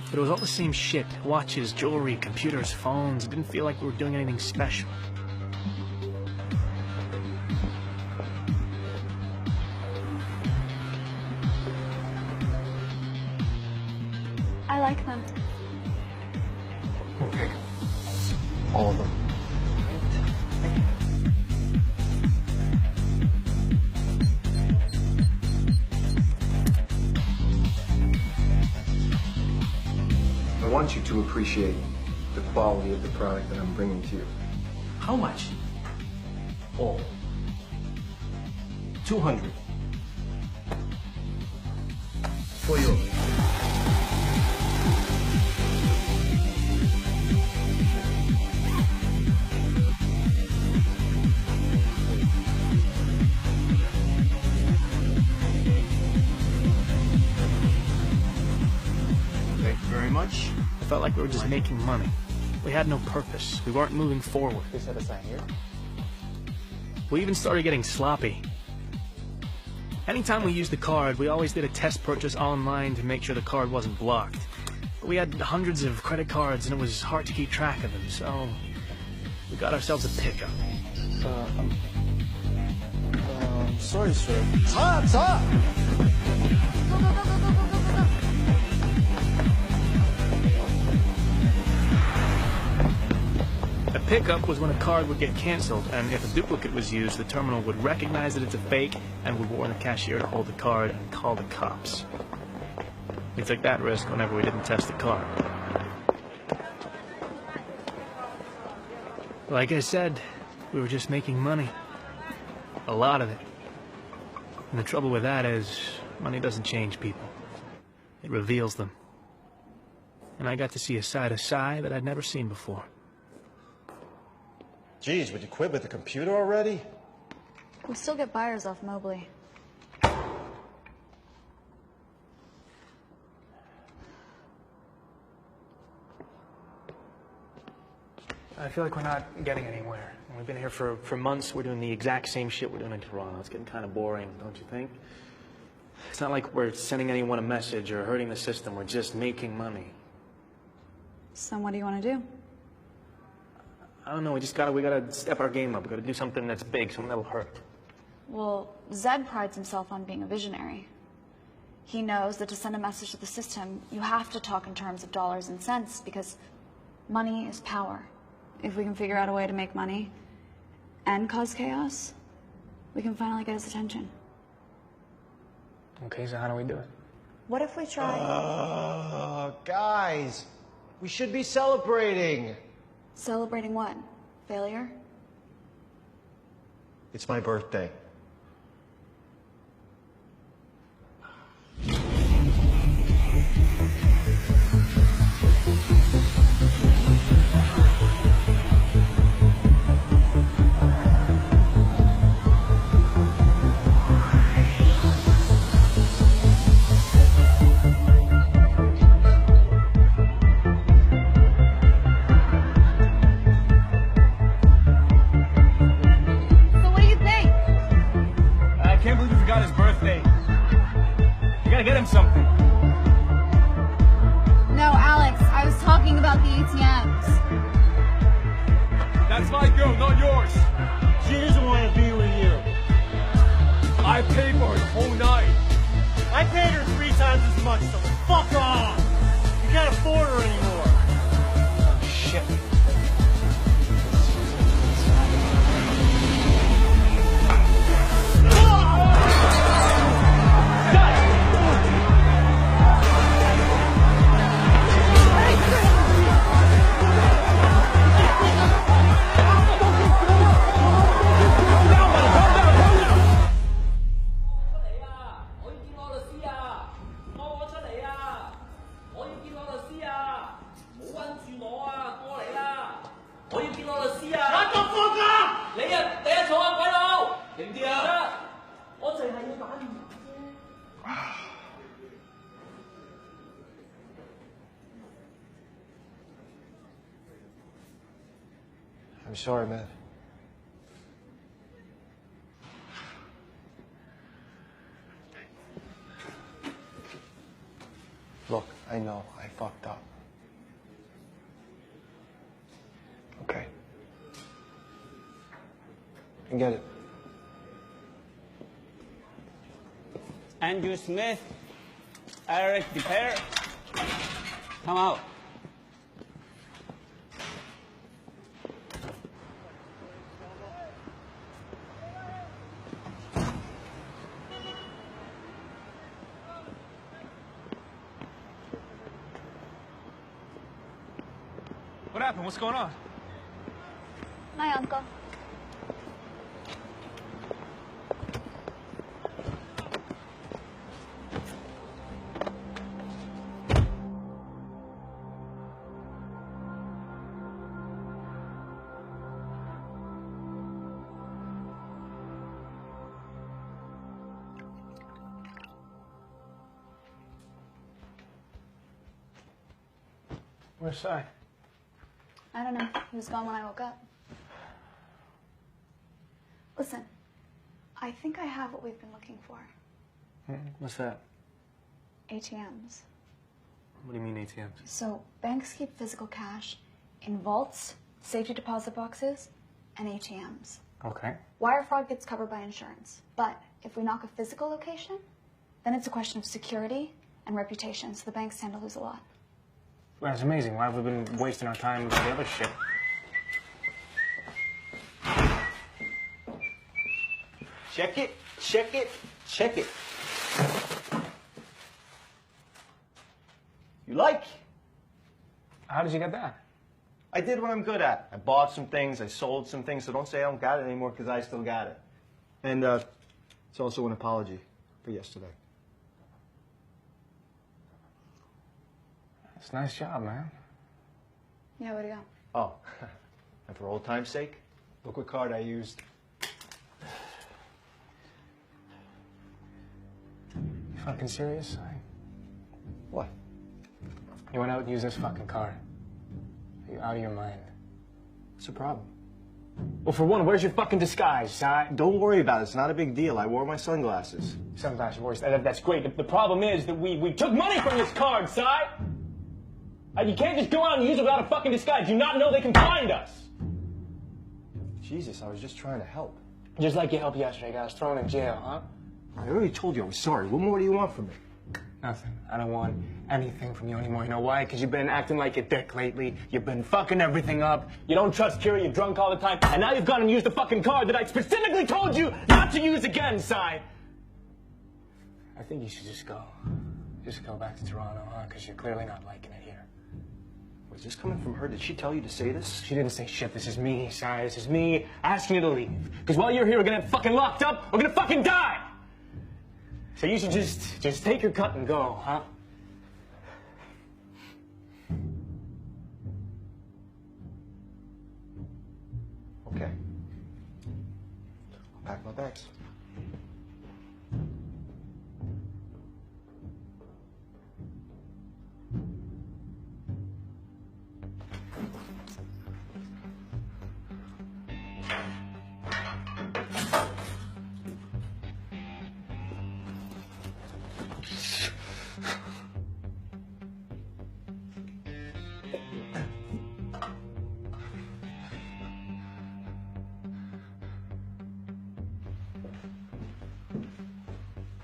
A: But it was all the same shit. Watches, jewelry, computers, phones. It didn't feel like we were doing anything special.
E: I like them.
J: Okay. All of them. I want you to appreciate the quality of the product that I'm bringing to you.
I: How much?
J: All. 200. For you. Thank you very much.
A: I felt like we were just making money. We had no purpose. We weren't moving forward.
H: They set aside here.
A: We even started getting sloppy. Anytime we used the card, we always did a test purchase online to make sure the card wasn't blocked. But we had hundreds of credit cards and it was hard to keep track of them, so we got ourselves a pickup.
B: Sorry, sir. Stop!
A: A pickup was when a card would get canceled, and if a duplicate was used, the terminal would recognize that it's a fake and would warn the cashier to hold the card and call the cops. We took that risk whenever we didn't test the card. Like I said, we were just making money. A lot of it. And the trouble with that is, money doesn't change people. It reveals them. And I got to see a side of Cy that I'd never seen before.
B: Geez, would you quit with the computer already?
E: We still get buyers off Mobley.
A: I feel like we're not getting anywhere. We've been here for months. We're doing the exact same shit we're doing in Toronto. It's getting kind of boring, don't you think? It's not like we're sending anyone a message or hurting the system. We're just making money.
E: So what do you want to do?
A: I don't know. We gotta step our game up. We gotta do something that's big, something that'll hurt.
E: Well, Zed prides himself on being a visionary. He knows that to send a message to the system, you have to talk in terms of dollars and cents because money is power. If we can figure out a way to make money and cause chaos, we can finally get his attention.
A: Okay, so how do we do it?
E: What if we try...
B: Guys, we should be celebrating.
E: Celebrating what? Failure?
B: It's my birthday.
A: gotta get him something.
L: No, Alex, I was talking about the ATMs.
P: That's my girl, not yours.
M: She doesn't want to be with you.
P: I paid for it the whole night.
M: I paid her 3 times as much, so fuck off. You can't afford her anymore.
H: Oh, shit.
J: I'm sorry, man. Look, I know I fucked up. Okay. I get it.
Q: Andrew Smith, Eric DePere, come out.
A: What happened? What's going on?
L: My uncle.
A: Where's Si?
E: I don't know. He was gone when I woke up. Listen, I think I have what we've been looking for.
A: What's that?
E: ATMs.
A: What do you mean ATMs?
E: So banks keep physical cash in vaults, safety deposit boxes, and ATMs.
A: Okay.
E: Wire fraud gets covered by insurance. But if we knock a physical location, then it's a question of security and reputation, so the banks tend to lose a lot.
A: Well, that's amazing. Why have we been wasting our time with the other shit?
B: Check it, check it, check it. You like?
A: How did you get that?
B: I did what I'm good at. I bought some things, I sold some things, so don't say I don't got it anymore, because I still got it. And it's also an apology for yesterday.
A: It's a nice job, man.
E: Yeah, where'd he go?
B: Oh, and for old time's sake, look what card I used.
A: You fucking serious?
B: What?
A: You went out and used this fucking card. Are you out of your mind?
B: What's the problem?
A: Well, for one, where's your fucking disguise, Si?
B: Don't worry about it. It's not a big deal. I wore my sunglasses.
A: Sunglasses, worse. That's great. The problem is that we took money from this card, Si! You can't just go out and use it without a fucking disguise. Do you not know they can find us?
B: Jesus, I was just trying to help.
A: Just like you helped yesterday, got us thrown in jail, huh?
B: I already told you I was sorry. What more do you want from me?
A: Nothing. I don't want anything from you anymore. You know why? Because you've been acting like a dick lately. You've been fucking everything up. You don't trust Kira. You're drunk all the time. And now you've gone and used the fucking card that I specifically told you not to use again, Si. I think you should just go. Just go back to Toronto, huh? Because you're clearly not liking it here.
B: Was this coming from her? Did she tell you to say this?
A: She didn't say shit. This is me, Si. This is me asking you to leave. Because while you're here, we're gonna get fucking locked up. We're gonna fucking die. So you should just take your cut and go, huh?
B: Okay. I'll pack my bags.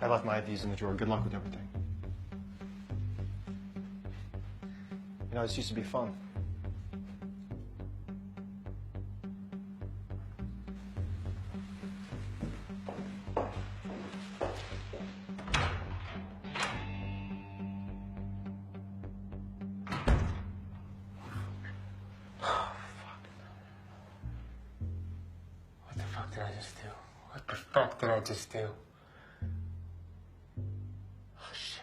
J: I left my IDs in the drawer. Good luck with everything. You know, this used to be fun.
H: What the fuck did I just do? What the fuck did I just do? Oh, shit.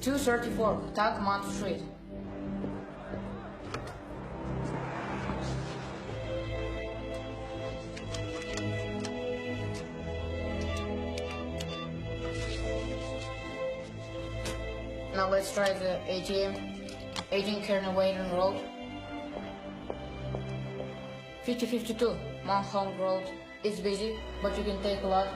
R: .234, Tacoma Street. Now let's try the ATM. 18 Kearney Wayden Road. 5052 Mount Hong Road. It's busy, but you can take a lot.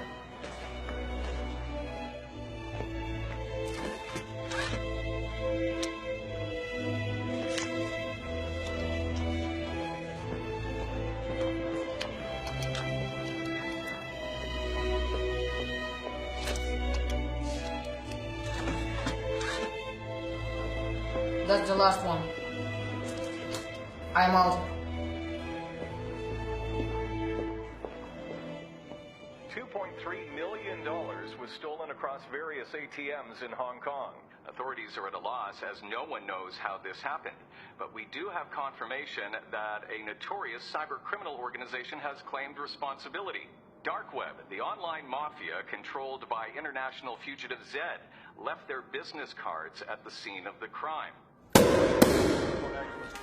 R: That's the last one. I'm out.
S: $2.3 million was stolen across various ATMs in Hong Kong. Authorities are at a loss as no one knows how this happened. But we do have confirmation that a notorious cyber criminal organization has claimed responsibility. Dark Web, the online mafia controlled by international fugitive Zed, left their business cards at the scene of the crime.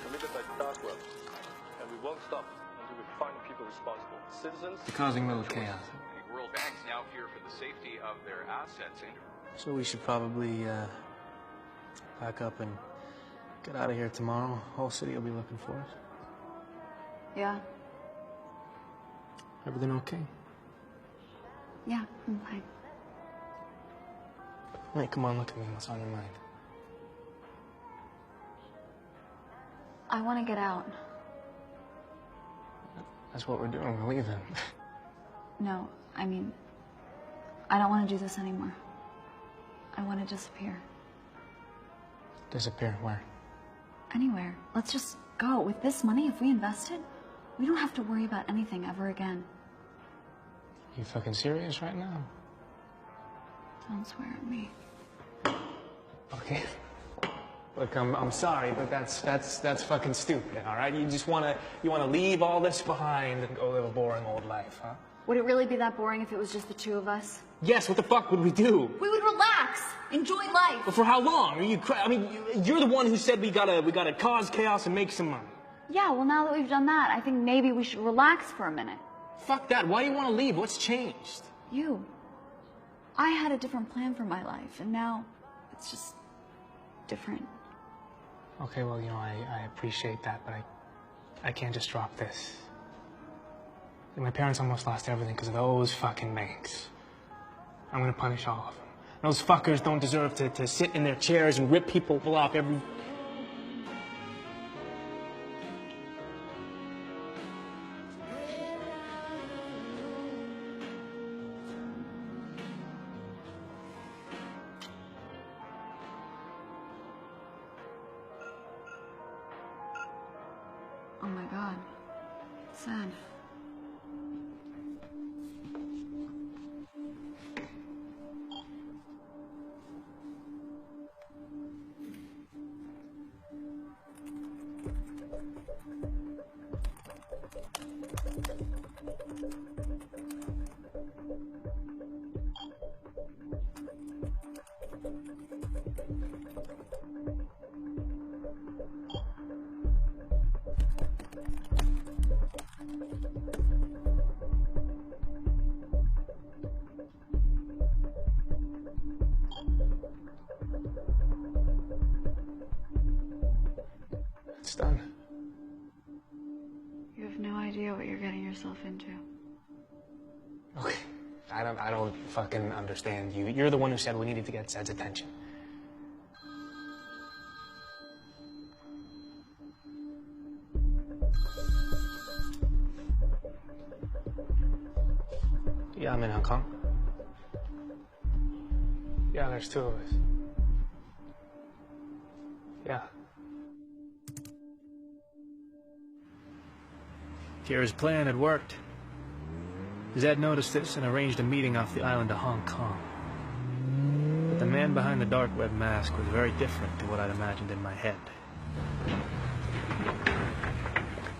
T: Committed by Dark Web, and we won't stop until we find the people responsible. Citizens
H: Causing little chaos.
S: The world banks now fear for the safety of their assets.
I: So we should probably pack up and get out of here tomorrow. Whole city will be looking for us.
E: Yeah.
I: Everything okay?
E: Yeah, I'm fine.
I: Wait, come on, look at me. What's on your mind?
E: I want to get out.
I: That's what we're doing. We're leaving.
E: No, I mean, I don't want to do this anymore. I want to disappear.
I: Disappear where?
E: Anywhere. Let's just go. With this money, if we invest it, we don't have to worry about anything ever again.
I: You fucking serious right now?
E: Don't swear at me.
H: Okay. Look, I'm sorry, but that's fucking stupid, all right? You wanna leave all this behind and go live a boring old life, huh?
E: Would it really be that boring if it was just the two of us?
H: Yes, what the fuck would we do?
E: We would relax, enjoy life.
H: But for how long? Are you I mean, you're the one who said we gotta cause chaos and make some money.
E: Yeah, well, now that we've done that, I think maybe we should relax for a minute.
H: Fuck that. Why do you want to leave? What's changed?
E: You. I had a different plan for my life, and now it's just different.
H: Okay, well, you know, I appreciate that, but I can't just drop this. My parents almost lost everything because of those fucking banks. I'm gonna punish all of them. Those fuckers don't deserve to sit in their chairs and rip people off every...
E: Oh my God. Sad. what you're getting yourself into.
H: Okay. I don't fucking understand you. You're the one who said we needed to get Zed's attention. Yeah, I'm in Hong Kong. Yeah, there's 2 of us. Yeah.
A: Kira's plan had worked. Zed noticed this and arranged a meeting off the island of Hong Kong. But the man behind the dark web mask was very different to what I'd imagined in my head.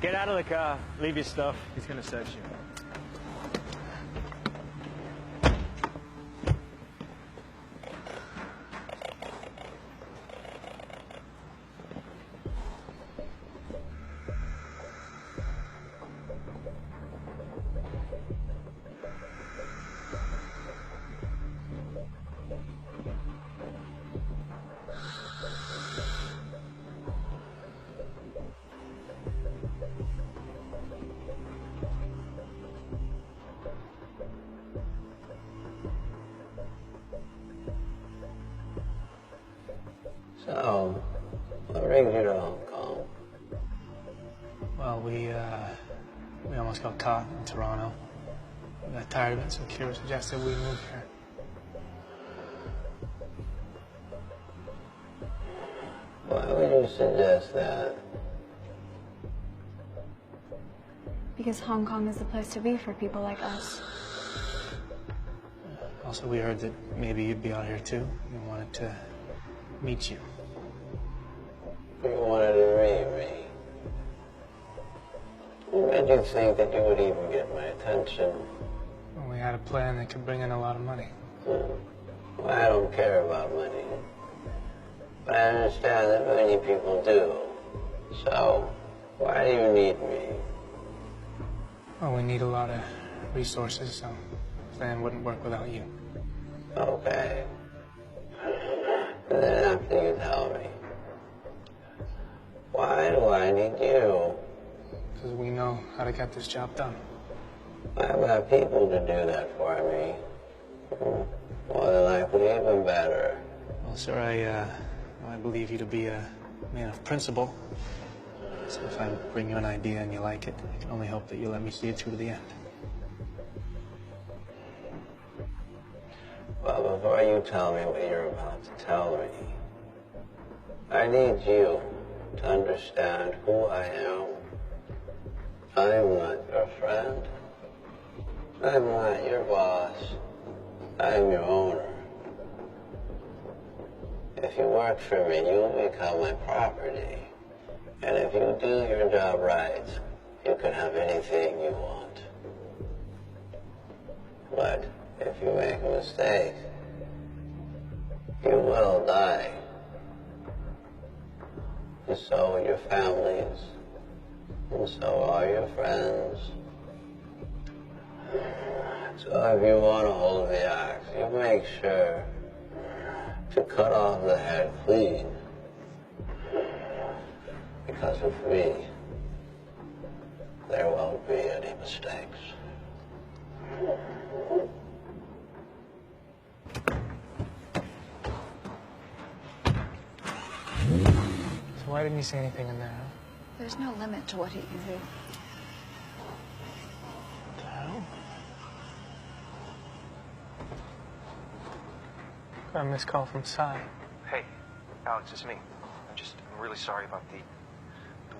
M: Get out of the car. Leave your stuff.
B: He's gonna search you.
U: So, what brings you to Hong Kong?
H: Well, we almost got caught in Toronto. We got tired of it, so Kira suggested we move here.
U: Why would you suggest that?
E: Because Hong Kong is the place to be for people like us.
H: Also, we heard that maybe you'd be out here too. We wanted to meet you.
U: You wanted to meet me? What made you think that you would even get my attention?
H: Well, we had a plan that could bring in a lot of money.
U: Well, I don't care about money. But I understand that many people do. So, why do you need me?
H: Well, we need a lot of resources, so the plan wouldn't work without you.
U: Okay. And then after you tell me, why do I need you?
H: Because we know how to get this job done.
U: I've got people to do that for me. More than likely, even better.
H: Well, sir, I believe you to be a man of principle. So if I bring you an idea and you like it, I can only hope that you let me see it through to the end.
U: Well, before you tell me what you're about to tell me, I need you to understand who I am. I'm not your friend. I'm not your boss. I'm your owner. If you work for me, you'll become my property. And if you do your job right, you can have anything you want. But if you make a mistake, you will die. And so will your families. And so are your friends. So if you want to hold the axe, you make sure to cut off the head clean. Because of me, there won't be any mistakes.
H: So why didn't you say anything in there, huh?
E: There's no limit to what he can do.
H: What the hell? Got a missed call from Cy.
V: Hey, Alex, it's me. I'm really sorry about the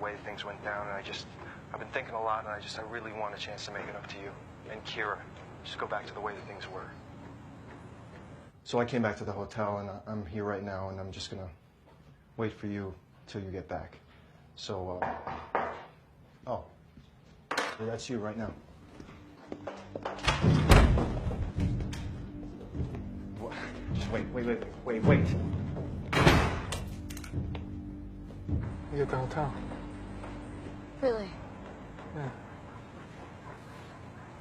V: way things went down, and I've been thinking a lot, and I really want a chance to make it up to you and Kira. Just go back to the way that things were.
J: So I came back to the hotel, and I'm here right now, and I'm just gonna wait for you till you get back. So, oh, yeah, that's you right now. Just wait.
H: You at the hotel?
E: Really?
H: Yeah.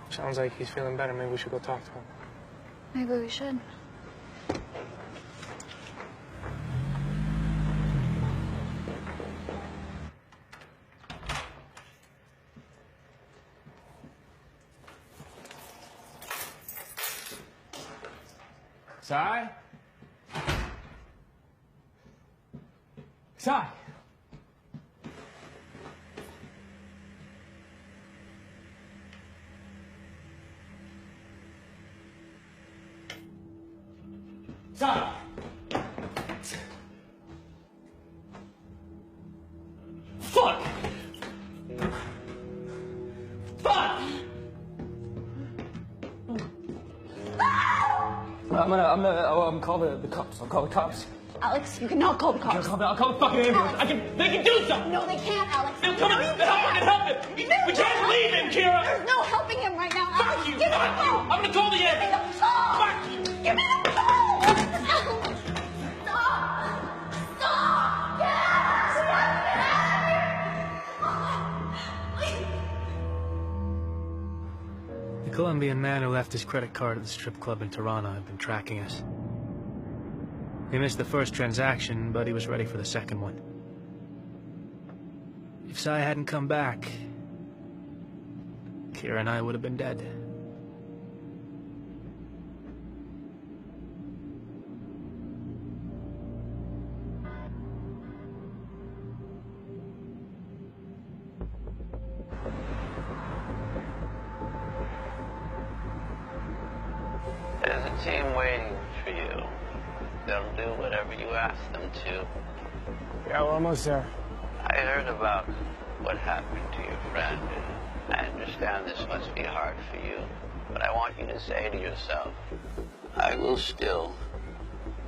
H: Sounds like he's feeling better. Maybe we should go talk to him.
E: Maybe we should.
P: Sai? Sai! Sai! Fuck! Fuck! I'm gonna call the cops. I'll call the cops.
E: Alex, you cannot call the cops.
P: I'll call the fucking ambulance. They can do something.
E: No, they can't, Alex.
P: They'll come and help him. We can't leave him, Kira.
E: There's no helping him right now. Alex,
P: Fuck you.
E: give me the phone.
P: I'm gonna call the ambulance.
E: Fuck you. Give me the phone. Stop. Stop. Get
A: The Colombian man who left his credit card at the strip club in Tirana had been tracking us. He missed the first transaction, but he was ready for the second one. If Sai hadn't come back, Kira and I would have been dead.
U: There's a team waiting for you. They'll do whatever you ask them to.
H: Yeah, we're almost there.
U: I heard about what happened to your friend, and I understand this must be hard for you. But I want you to say to yourself, I will still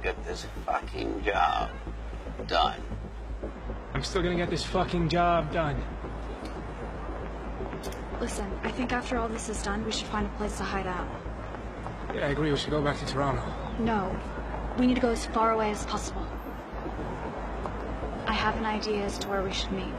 U: get this fucking job done.
H: I'm still gonna get this fucking job done.
E: Listen, I think after all this is done, we should find a place to hide out.
H: Yeah, I agree. We should go back to Toronto.
E: No. We need to go as far away as possible. I have an idea as to where we should meet.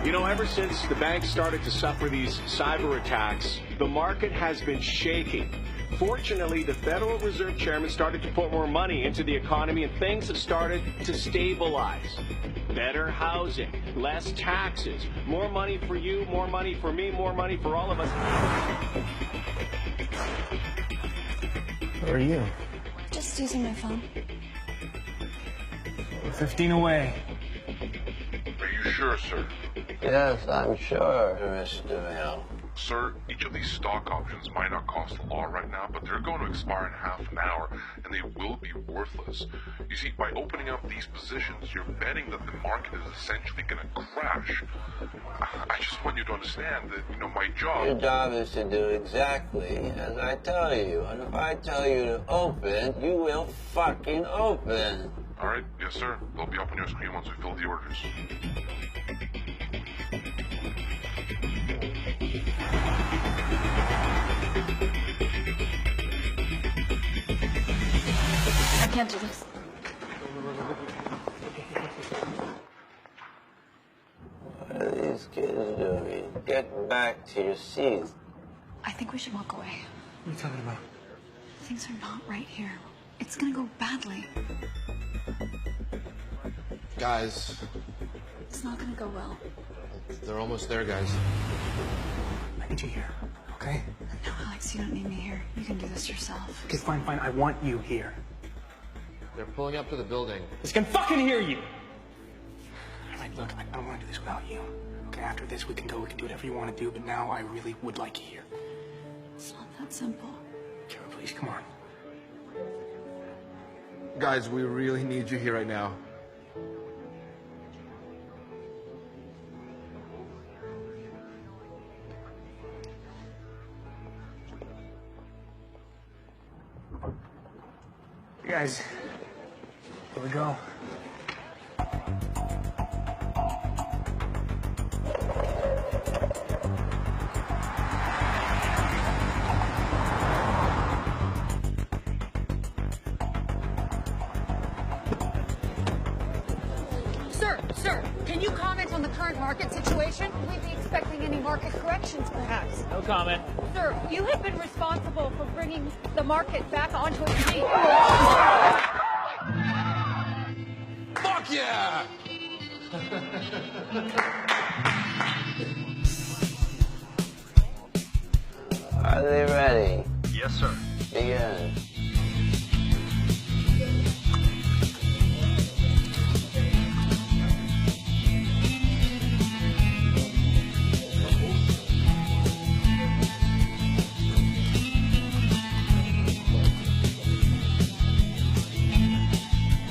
D: You know, ever since the banks started to suffer these cyber attacks, the market has been shaking. Fortunately, the Federal Reserve Chairman started to put more money into the economy and things have started to stabilize. Better housing, less taxes, more money for you, more money for me, more money for all of us.
H: Where are you?
E: Just using my phone.
H: We're 15 away.
G: Are you sure, sir?
U: Yes, I'm sure, Mr. Hill.
G: Sir, each of these stock options might not cost a lot right now, but they're going to expire in half an hour, and they will be worthless. You see, by opening up these positions, you're betting that the market is essentially going to crash. I just want you to understand that, my job...
U: Your job is to do exactly as I tell you, and if I tell you to open, you will fucking open.
G: All right, yes, sir. They'll be up on your screen once we fill the orders.
E: I can't do this.
U: What are these kids doing? Get back to your seats.
E: I think we should walk away.
H: What are you talking about?
E: Things are not right here. It's gonna go badly.
J: Guys,
E: It's not gonna go well.
J: they're almost there, guys.
H: I need you here, okay?
E: No, Alex, you don't need me here. You can do this yourself.
H: Okay, fine. I want you here.
J: They're pulling up to the building.
H: This can fucking hear you! All right, look, I don't want to do this without you. Okay, after this, we can go, we can do whatever you want to do, but now I really would like you here.
E: It's not that simple.
H: Kira, please, come on.
J: Guys, we really need you here right now.
H: You guys, here we go.
W: Sir, can you comment on the current market situation? Will we be expecting any market corrections, perhaps?
P: No comment.
W: Sir, you have been responsible for bringing the market back onto its feet.
J: Fuck yeah!
U: Are they ready?
S: Yes, sir.
U: Begin.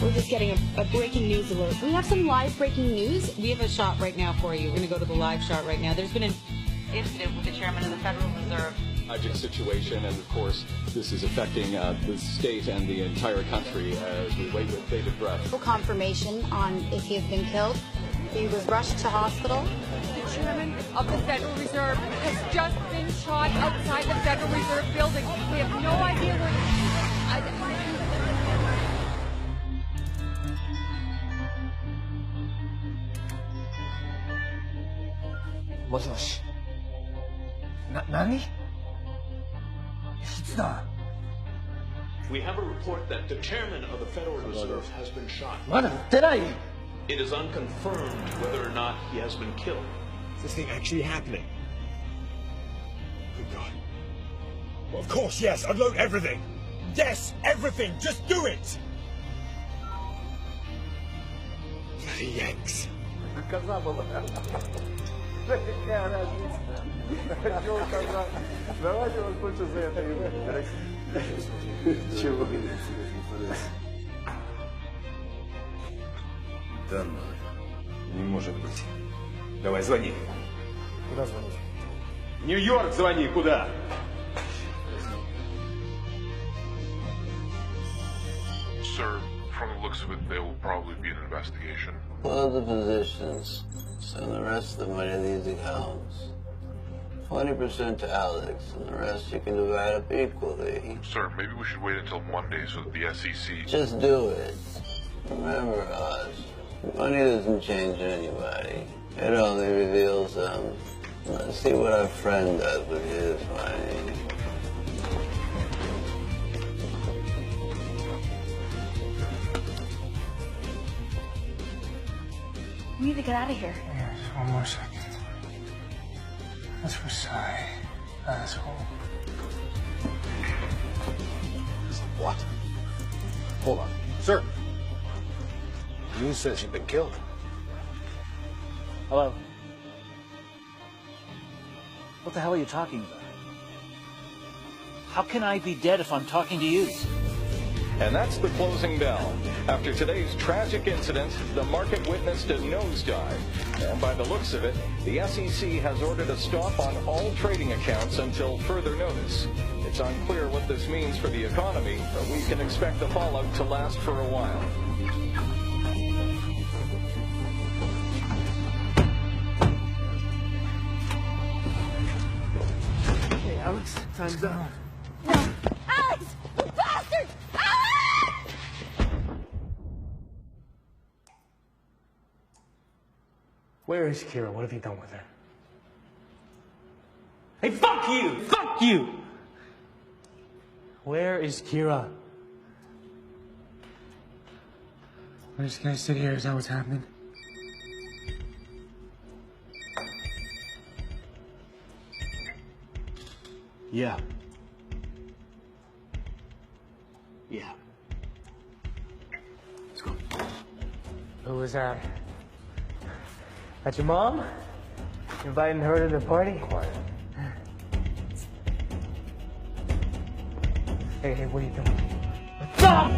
C: We're just getting a breaking news alert. We have some live breaking news. We have a shot right now for you. We're going to go to the live shot right now. There's been an incident with the chairman of the Federal Reserve.
F: Tragic situation, and of course, this is affecting the state and the entire country as we wait with bated breath.
R: Full confirmation on if he has been killed. He was rushed to hospital.
W: The chairman of the Federal Reserve has just been shot outside the Federal Reserve building. We have no idea where.
I: Moshi. Nani? It's not.
D: We have a report that the chairman of the Federal Reserve has been shot. It is unconfirmed whether or not he has been killed.
P: Is this thing actually happening? Good God. Well, of course, yes. Unload everything. Yes, everything. Just do it. Bloody Yanks.
J: Давайте вас лучше за это не выиграть. Чего вы
P: Да ну, не может быть. Давай, звони.
J: Куда звонить?
P: Нью-Йорк звони, куда?
G: Sir, from the looks of it, there will probably be an investigation.
U: Close the positions. Send the rest of the money to these accounts. 20% to Alex, and the rest you can divide up equally.
G: Sir, maybe we should wait until Monday so that the SEC...
U: Just do it. Remember, Oz, money doesn't change anybody. It only reveals them. Let's see what our friend does with his money.
C: We need to get out of here.
I: Yes, one more second. That's Versailles, asshole.
K: What? Hold on. Sir! News says you've been killed.
N: Hello? What the hell are you talking about? How can I be dead if I'm talking to you?
S: And that's the closing bell. After today's tragic incident, the market witnessed a nosedive. And by the looks of it, the SEC has ordered a stop on all trading accounts until further notice. It's unclear what this means for the economy, but we can expect the fallout to last for a while.
I: Hey, Alex, time's up.
W: Alex! You bastard!
I: Where is Kira? What have you done with her? Hey, fuck you! Fuck you! Where is Kira? We're just gonna sit here. Is that what's happening?
B: Yeah. Yeah. Let's go.
I: Who was that? That's your mom? Inviting her to the party?
B: Quiet.
I: Hey, what are you doing? Stop!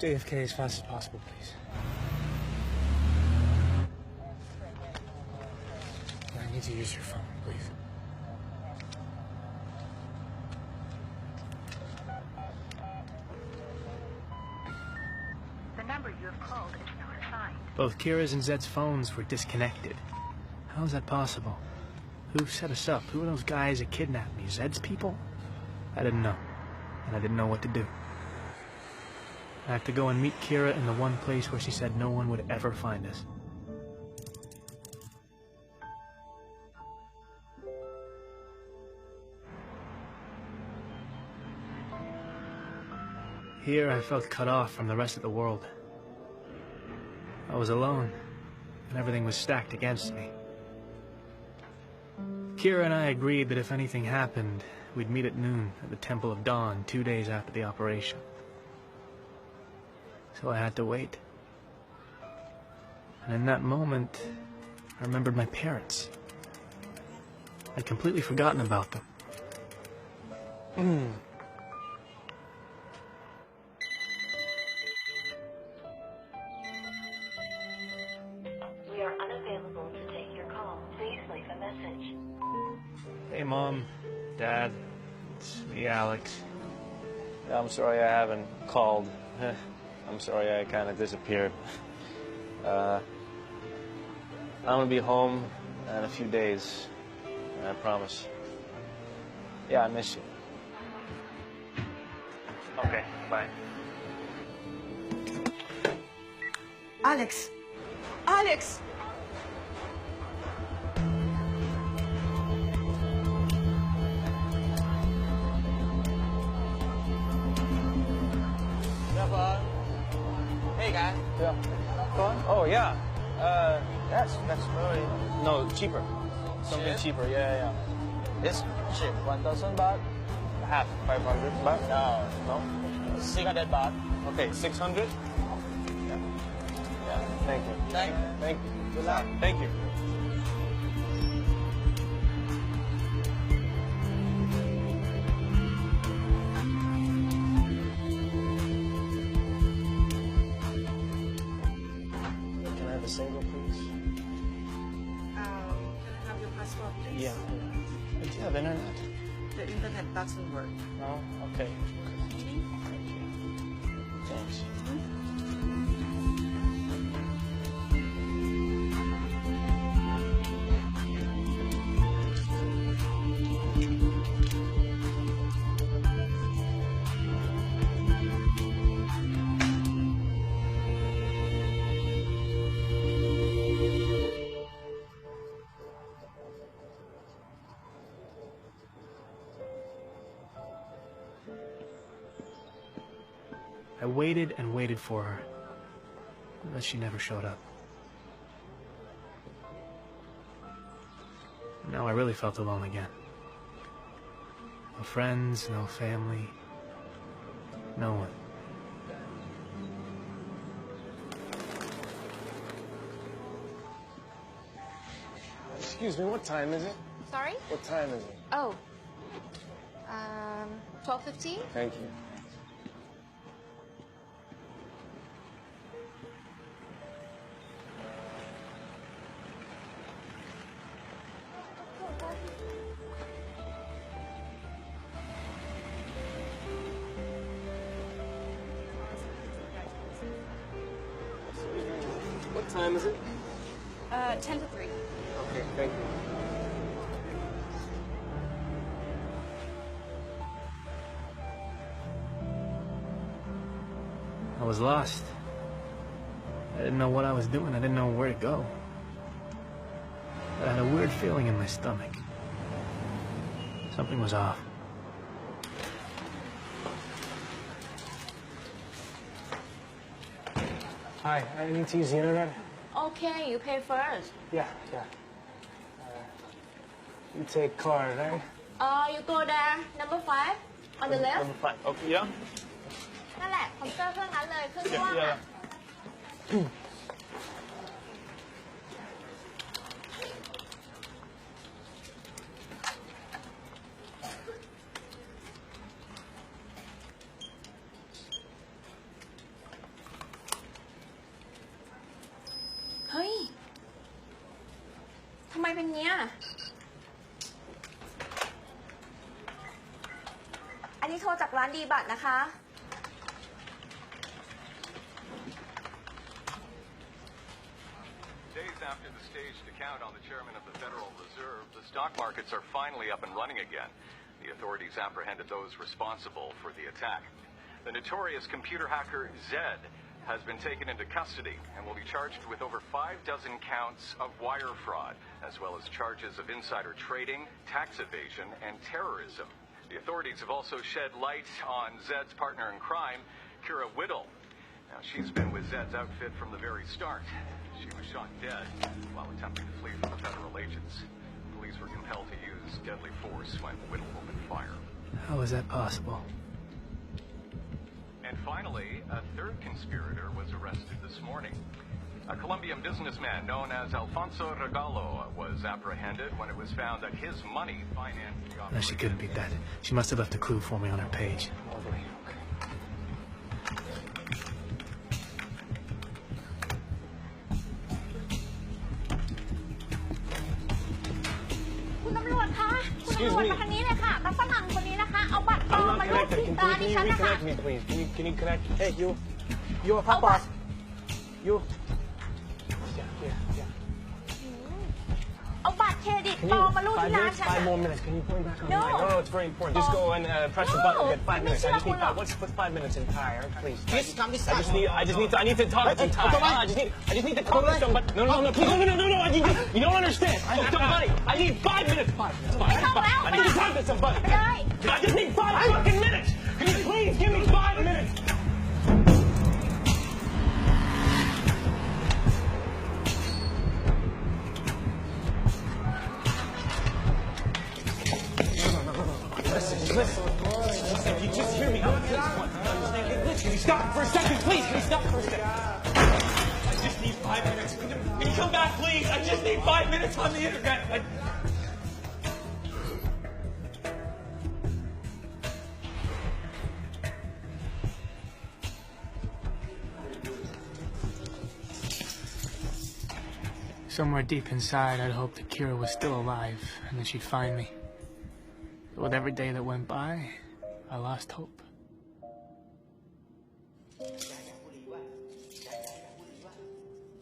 I: JFK as fast as possible, please. I need to use your phone, please.
L: The number you have called is not assigned.
A: Both Kira's and Zed's phones were disconnected. How is that possible? Who set us up? Who are those guys that kidnapped me? Zed's people? I didn't know. And I didn't know what to do. I have to go and meet Kira in the one place where she said no one would ever find us. Here I felt cut off from the rest of the world. I was alone, and everything was stacked against me. Kira and I agreed that if anything happened, we'd meet at noon at the Temple of Dawn 2 days after the operation. So I had to wait. And in that moment, I remembered my parents. I'd completely forgotten about them.
L: We are unavailable to take your call. Please leave a message.
A: Hey, Mom, Dad, it's me, Alex. I'm sorry I haven't called. I'm sorry I kind of disappeared. I'm gonna be home in a few days, I promise. Yeah, I miss you. Okay, bye.
O: Alex! Alex!
H: Hey, guy.
B: Yeah.
H: Oh, yeah. That's really...
B: No, cheaper. Something
H: Shit?
B: cheaper, yeah.
H: This shit, 1,000 baht?
B: Half, 500 baht?
H: No. 600 baht.
B: Okay, 600? Yeah, thank you.
H: Thank
B: Thank you.
H: Good luck.
B: Thank you. Can I have a single, please?
O: Can I have your passport, please?
B: Yeah. Do you have internet?
O: The internet doesn't work.
B: No? Okay. Thanks. I waited and waited for her, but she never showed up. Now I really felt alone again. No friends, no family, no one.
J: Excuse me, what time is it?
Q: Sorry?
J: What time is it?
Q: Oh. 12:15?
J: Thank you. What time is it?
E: 10 to 3.
J: Okay, thank you.
A: I was lost. I didn't know what I was doing. I didn't know where to go. I had a weird feeling in my stomach. Something was off.
I: Hi, I need to use the internet.
Q: Okay, you pay first.
I: Yeah. You take card, right?
Q: You go there, number 5, on the left.
B: Number 5. Okay, yeah.
Q: นั่นแหละคอมพิวเตอร์เครื่องนั้นเลยเครื่องที่ว่างอะ
I: All
Q: เป็นเนี้ยอันนี้โทรจากร้านดีบัตรนะคะ
S: Days after the staged account on the chairman of the Federal Reserve, the stock markets are finally up and running again. The authorities apprehended those responsible for the attack. The notorious computer hacker Zed has been taken into custody and will be charged with over 6 counts of wire fraud, as well as charges of insider trading, tax evasion, and terrorism. The authorities have also shed light on Zed's partner in crime, Kira Whittle. Now, she's been with Zed's outfit from the very start. She was shot dead while attempting to flee from the federal agents. Police were compelled to use deadly force when Whittle opened fire.
A: How is that possible?
S: And finally, a third conspirator was arrested this morning. A Colombian businessman known as Alfonso Regalo was apprehended when it was found that his money financed the operation.
A: No, she couldn't be dead. She must have left a clue for me on her page.
H: Lovely.
Q: คุณตำรวจคะคุณตำรวจมาทางนี้เลยค่ะตาฝรั่งคนนี้นะคะ เอาบัตรปลอมมาลูบที่ตาดิฉันนะคะ
H: Can you connect? Hey, you a pop boss. You. Yeah.
Q: เอาบัตรเครดิตปลอมมาลูบที่ร้านฉัน
H: 5 more minutes. Can you put it back on?
Q: No.
H: No, it's very important. Just go and press the button. Get 5 minutes. I just need 5. What's 5 minutes in Thai? Please. I need to talk in Thai. I just need to talk to somebody. No. Please, no. You don't understand. I need 5 minutes. 5. I need to talk to somebody. I just need 5 fucking minutes. Can you please give me 5 minutes? Listen, you just hear me out. Can you stop for a second, please? Can you stop for a second? I just need 5 minutes. Can you come back, please? I just need 5 minutes on the internet.
A: Somewhere deep inside, I'd hoped that Kira was still alive and that she'd find me. But with every day that went by, I lost hope.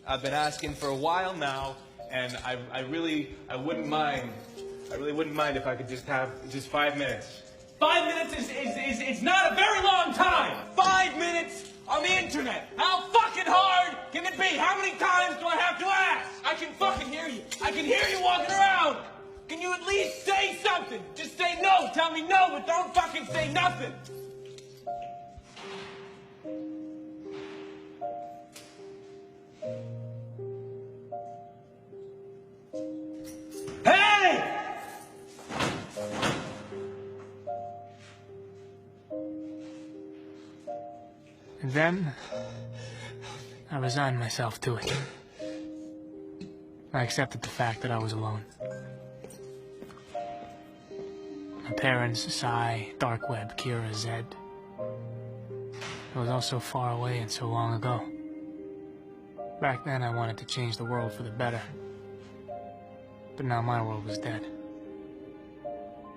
M: I've been asking for a while now, and I really wouldn't mind. I really wouldn't mind if I could just have 5 minutes. 5 minutes is not a very long time. 5 minutes on the internet. How fucking hard can it be? How many times do I have to ask? I can fucking hear you. I can hear you walking around. Can you at least say something? Just say no. Tell me no, but don't fucking say nothing. Hey!
A: And then, I resigned myself to it. I accepted the fact that I was alone. My parents, Sai, Dark Web, Kira, Zed. It was all so far away and so long ago. Back then, I wanted to change the world for the better. But now my world was dead.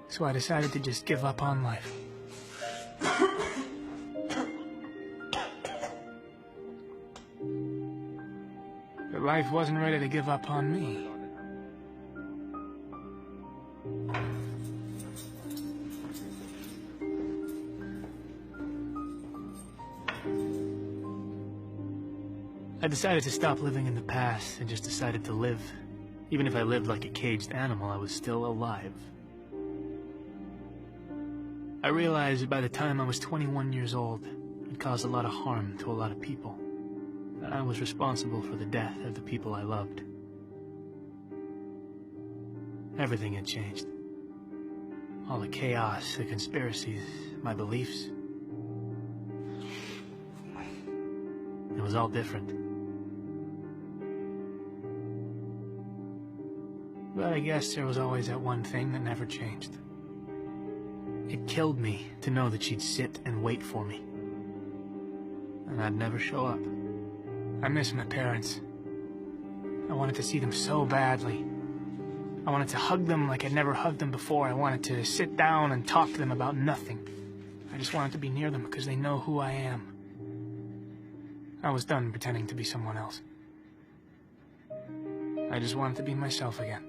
A: So I decided to just give up on life. But life wasn't ready to give up on me. I decided to stop living in the past and just decided to live. Even if I lived like a caged animal, I was still alive. I realized that by the time I was 21 years old, I'd caused a lot of harm to a lot of people. And I was responsible for the death of the people I loved. Everything had changed. All the chaos, the conspiracies, my beliefs. It was all different. But I guess there was always that one thing that never changed. It killed me to know that she'd sit and wait for me. And I'd never show up. I miss my parents. I wanted to see them so badly.
I: I wanted to hug them like I'd never hugged them before. I wanted to sit down and talk to them about nothing. I just wanted to be near them because they know who I am. I was done pretending to be someone else. I just wanted to be myself again.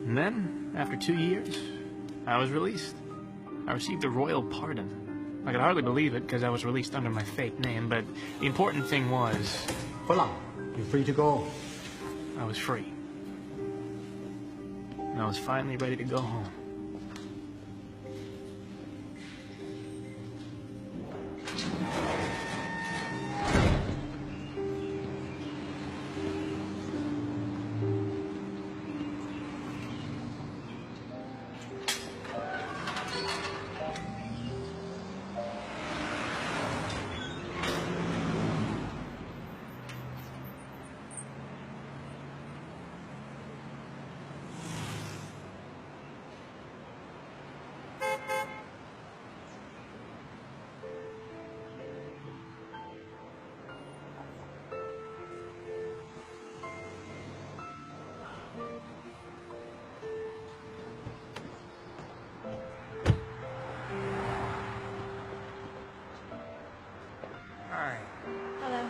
I: And then, after 2 years, I was released. I received a royal pardon. I could hardly believe it because I was released under my fake name, but the important thing was...
F: You're free to go.
I: I was free. And I was finally ready to go home. Hello.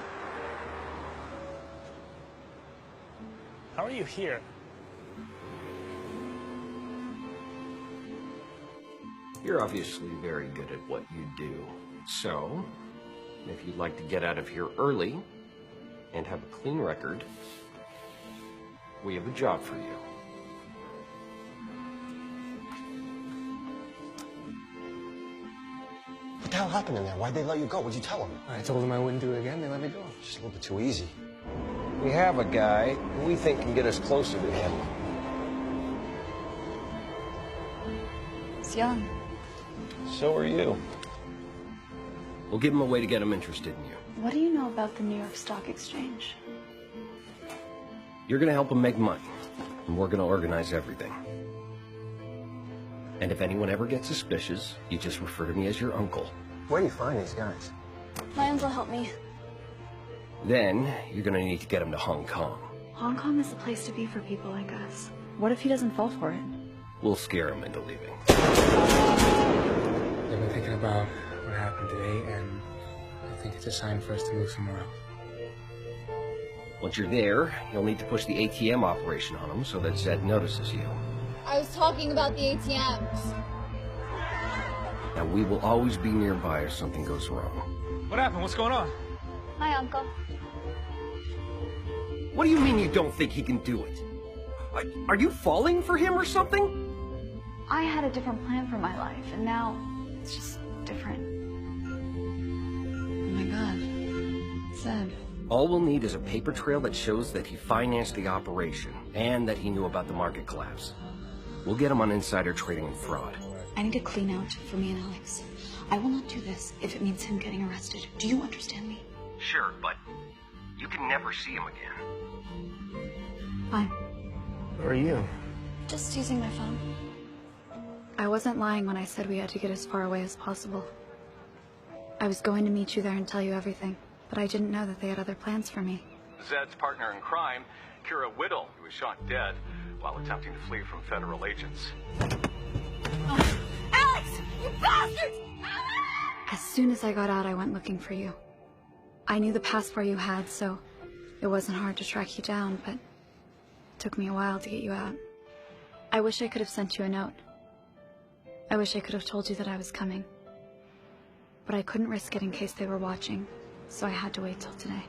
I: How are you here?
T: You're obviously very good at what you do. So, if you'd like to get out of here early and have a clean record, we have a job for you.
J: What the hell happened in there? Why'd they let you go? What'd you tell them?
H: I told them I wouldn't do it again. They let me go.
J: Just a little bit too easy.
T: We have a guy who we think can get us closer to him.
E: He's young.
T: So are you. We'll give him a way to get him interested in you.
E: What do you know about the New York Stock Exchange?
T: You're gonna help him make money, and we're gonna organize everything. And if anyone ever gets suspicious, you just refer to me as your uncle.
J: Where do you find these guys?
E: My uncle helped me.
T: Then, you're gonna need to get him to Hong Kong.
E: Hong Kong is the place to be for people like us. What if he doesn't fall for it?
T: We'll scare him into leaving.
H: I've been thinking about what happened today, and I think it's a sign for us to move somewhere else.
T: Once you're there, you'll need to push the ATM operation on him so that Zed notices you.
Q: I was talking about the ATMs.
T: Now, we will always be nearby if something goes wrong.
M: What happened? What's going on?
Q: Hi, Uncle.
T: What do you mean you don't think he can do it? Are you falling for him or something?
E: I had a different plan for my life, and now it's just different. Oh my God. Zed.
T: All we'll need is a paper trail that shows that he financed the operation and that he knew about the market collapse. We'll get him on insider trading and fraud.
E: I need a clean out for me and Alex. I will not do this if it means him getting arrested. Do you understand me?
T: Sure, but you can never see him again.
E: Fine.
I: Who are you?
E: Just using my phone. I wasn't lying when I said we had to get as far away as possible. I was going to meet you there and tell you everything, but I didn't know that they had other plans for me.
S: Zed's partner in crime, Kira Whittle, who was shot dead while attempting to flee from federal agents.
Q: Alex! You bastard!
E: As soon as I got out, I went looking for you. I knew the passport you had, so it wasn't hard to track you down, but it took me a while to get you out. I wish I could have sent you a note. I wish I could have told you that I was coming. But I couldn't risk it in case they were watching, so I had to wait till today.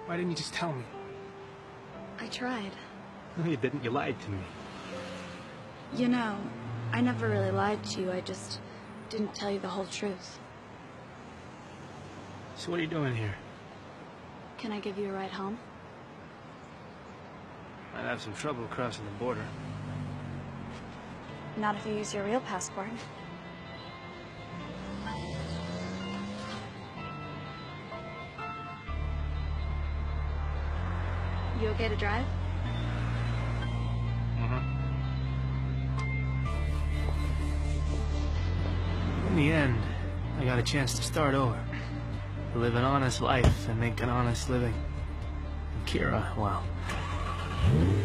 I: Why didn't you just tell me?
E: I tried.
I: No, you didn't. You lied to me.
E: You know, I never really lied to you. I just didn't tell you the whole truth.
I: So what are you doing here?
E: Can I give you a ride home?
A: I'd have some trouble crossing the border.
E: Not if you use your real passport. You okay to drive?
A: In the end, I got a chance to start over. To live an honest life and make an honest living. And Kira, well,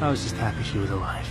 A: I was just happy she was alive.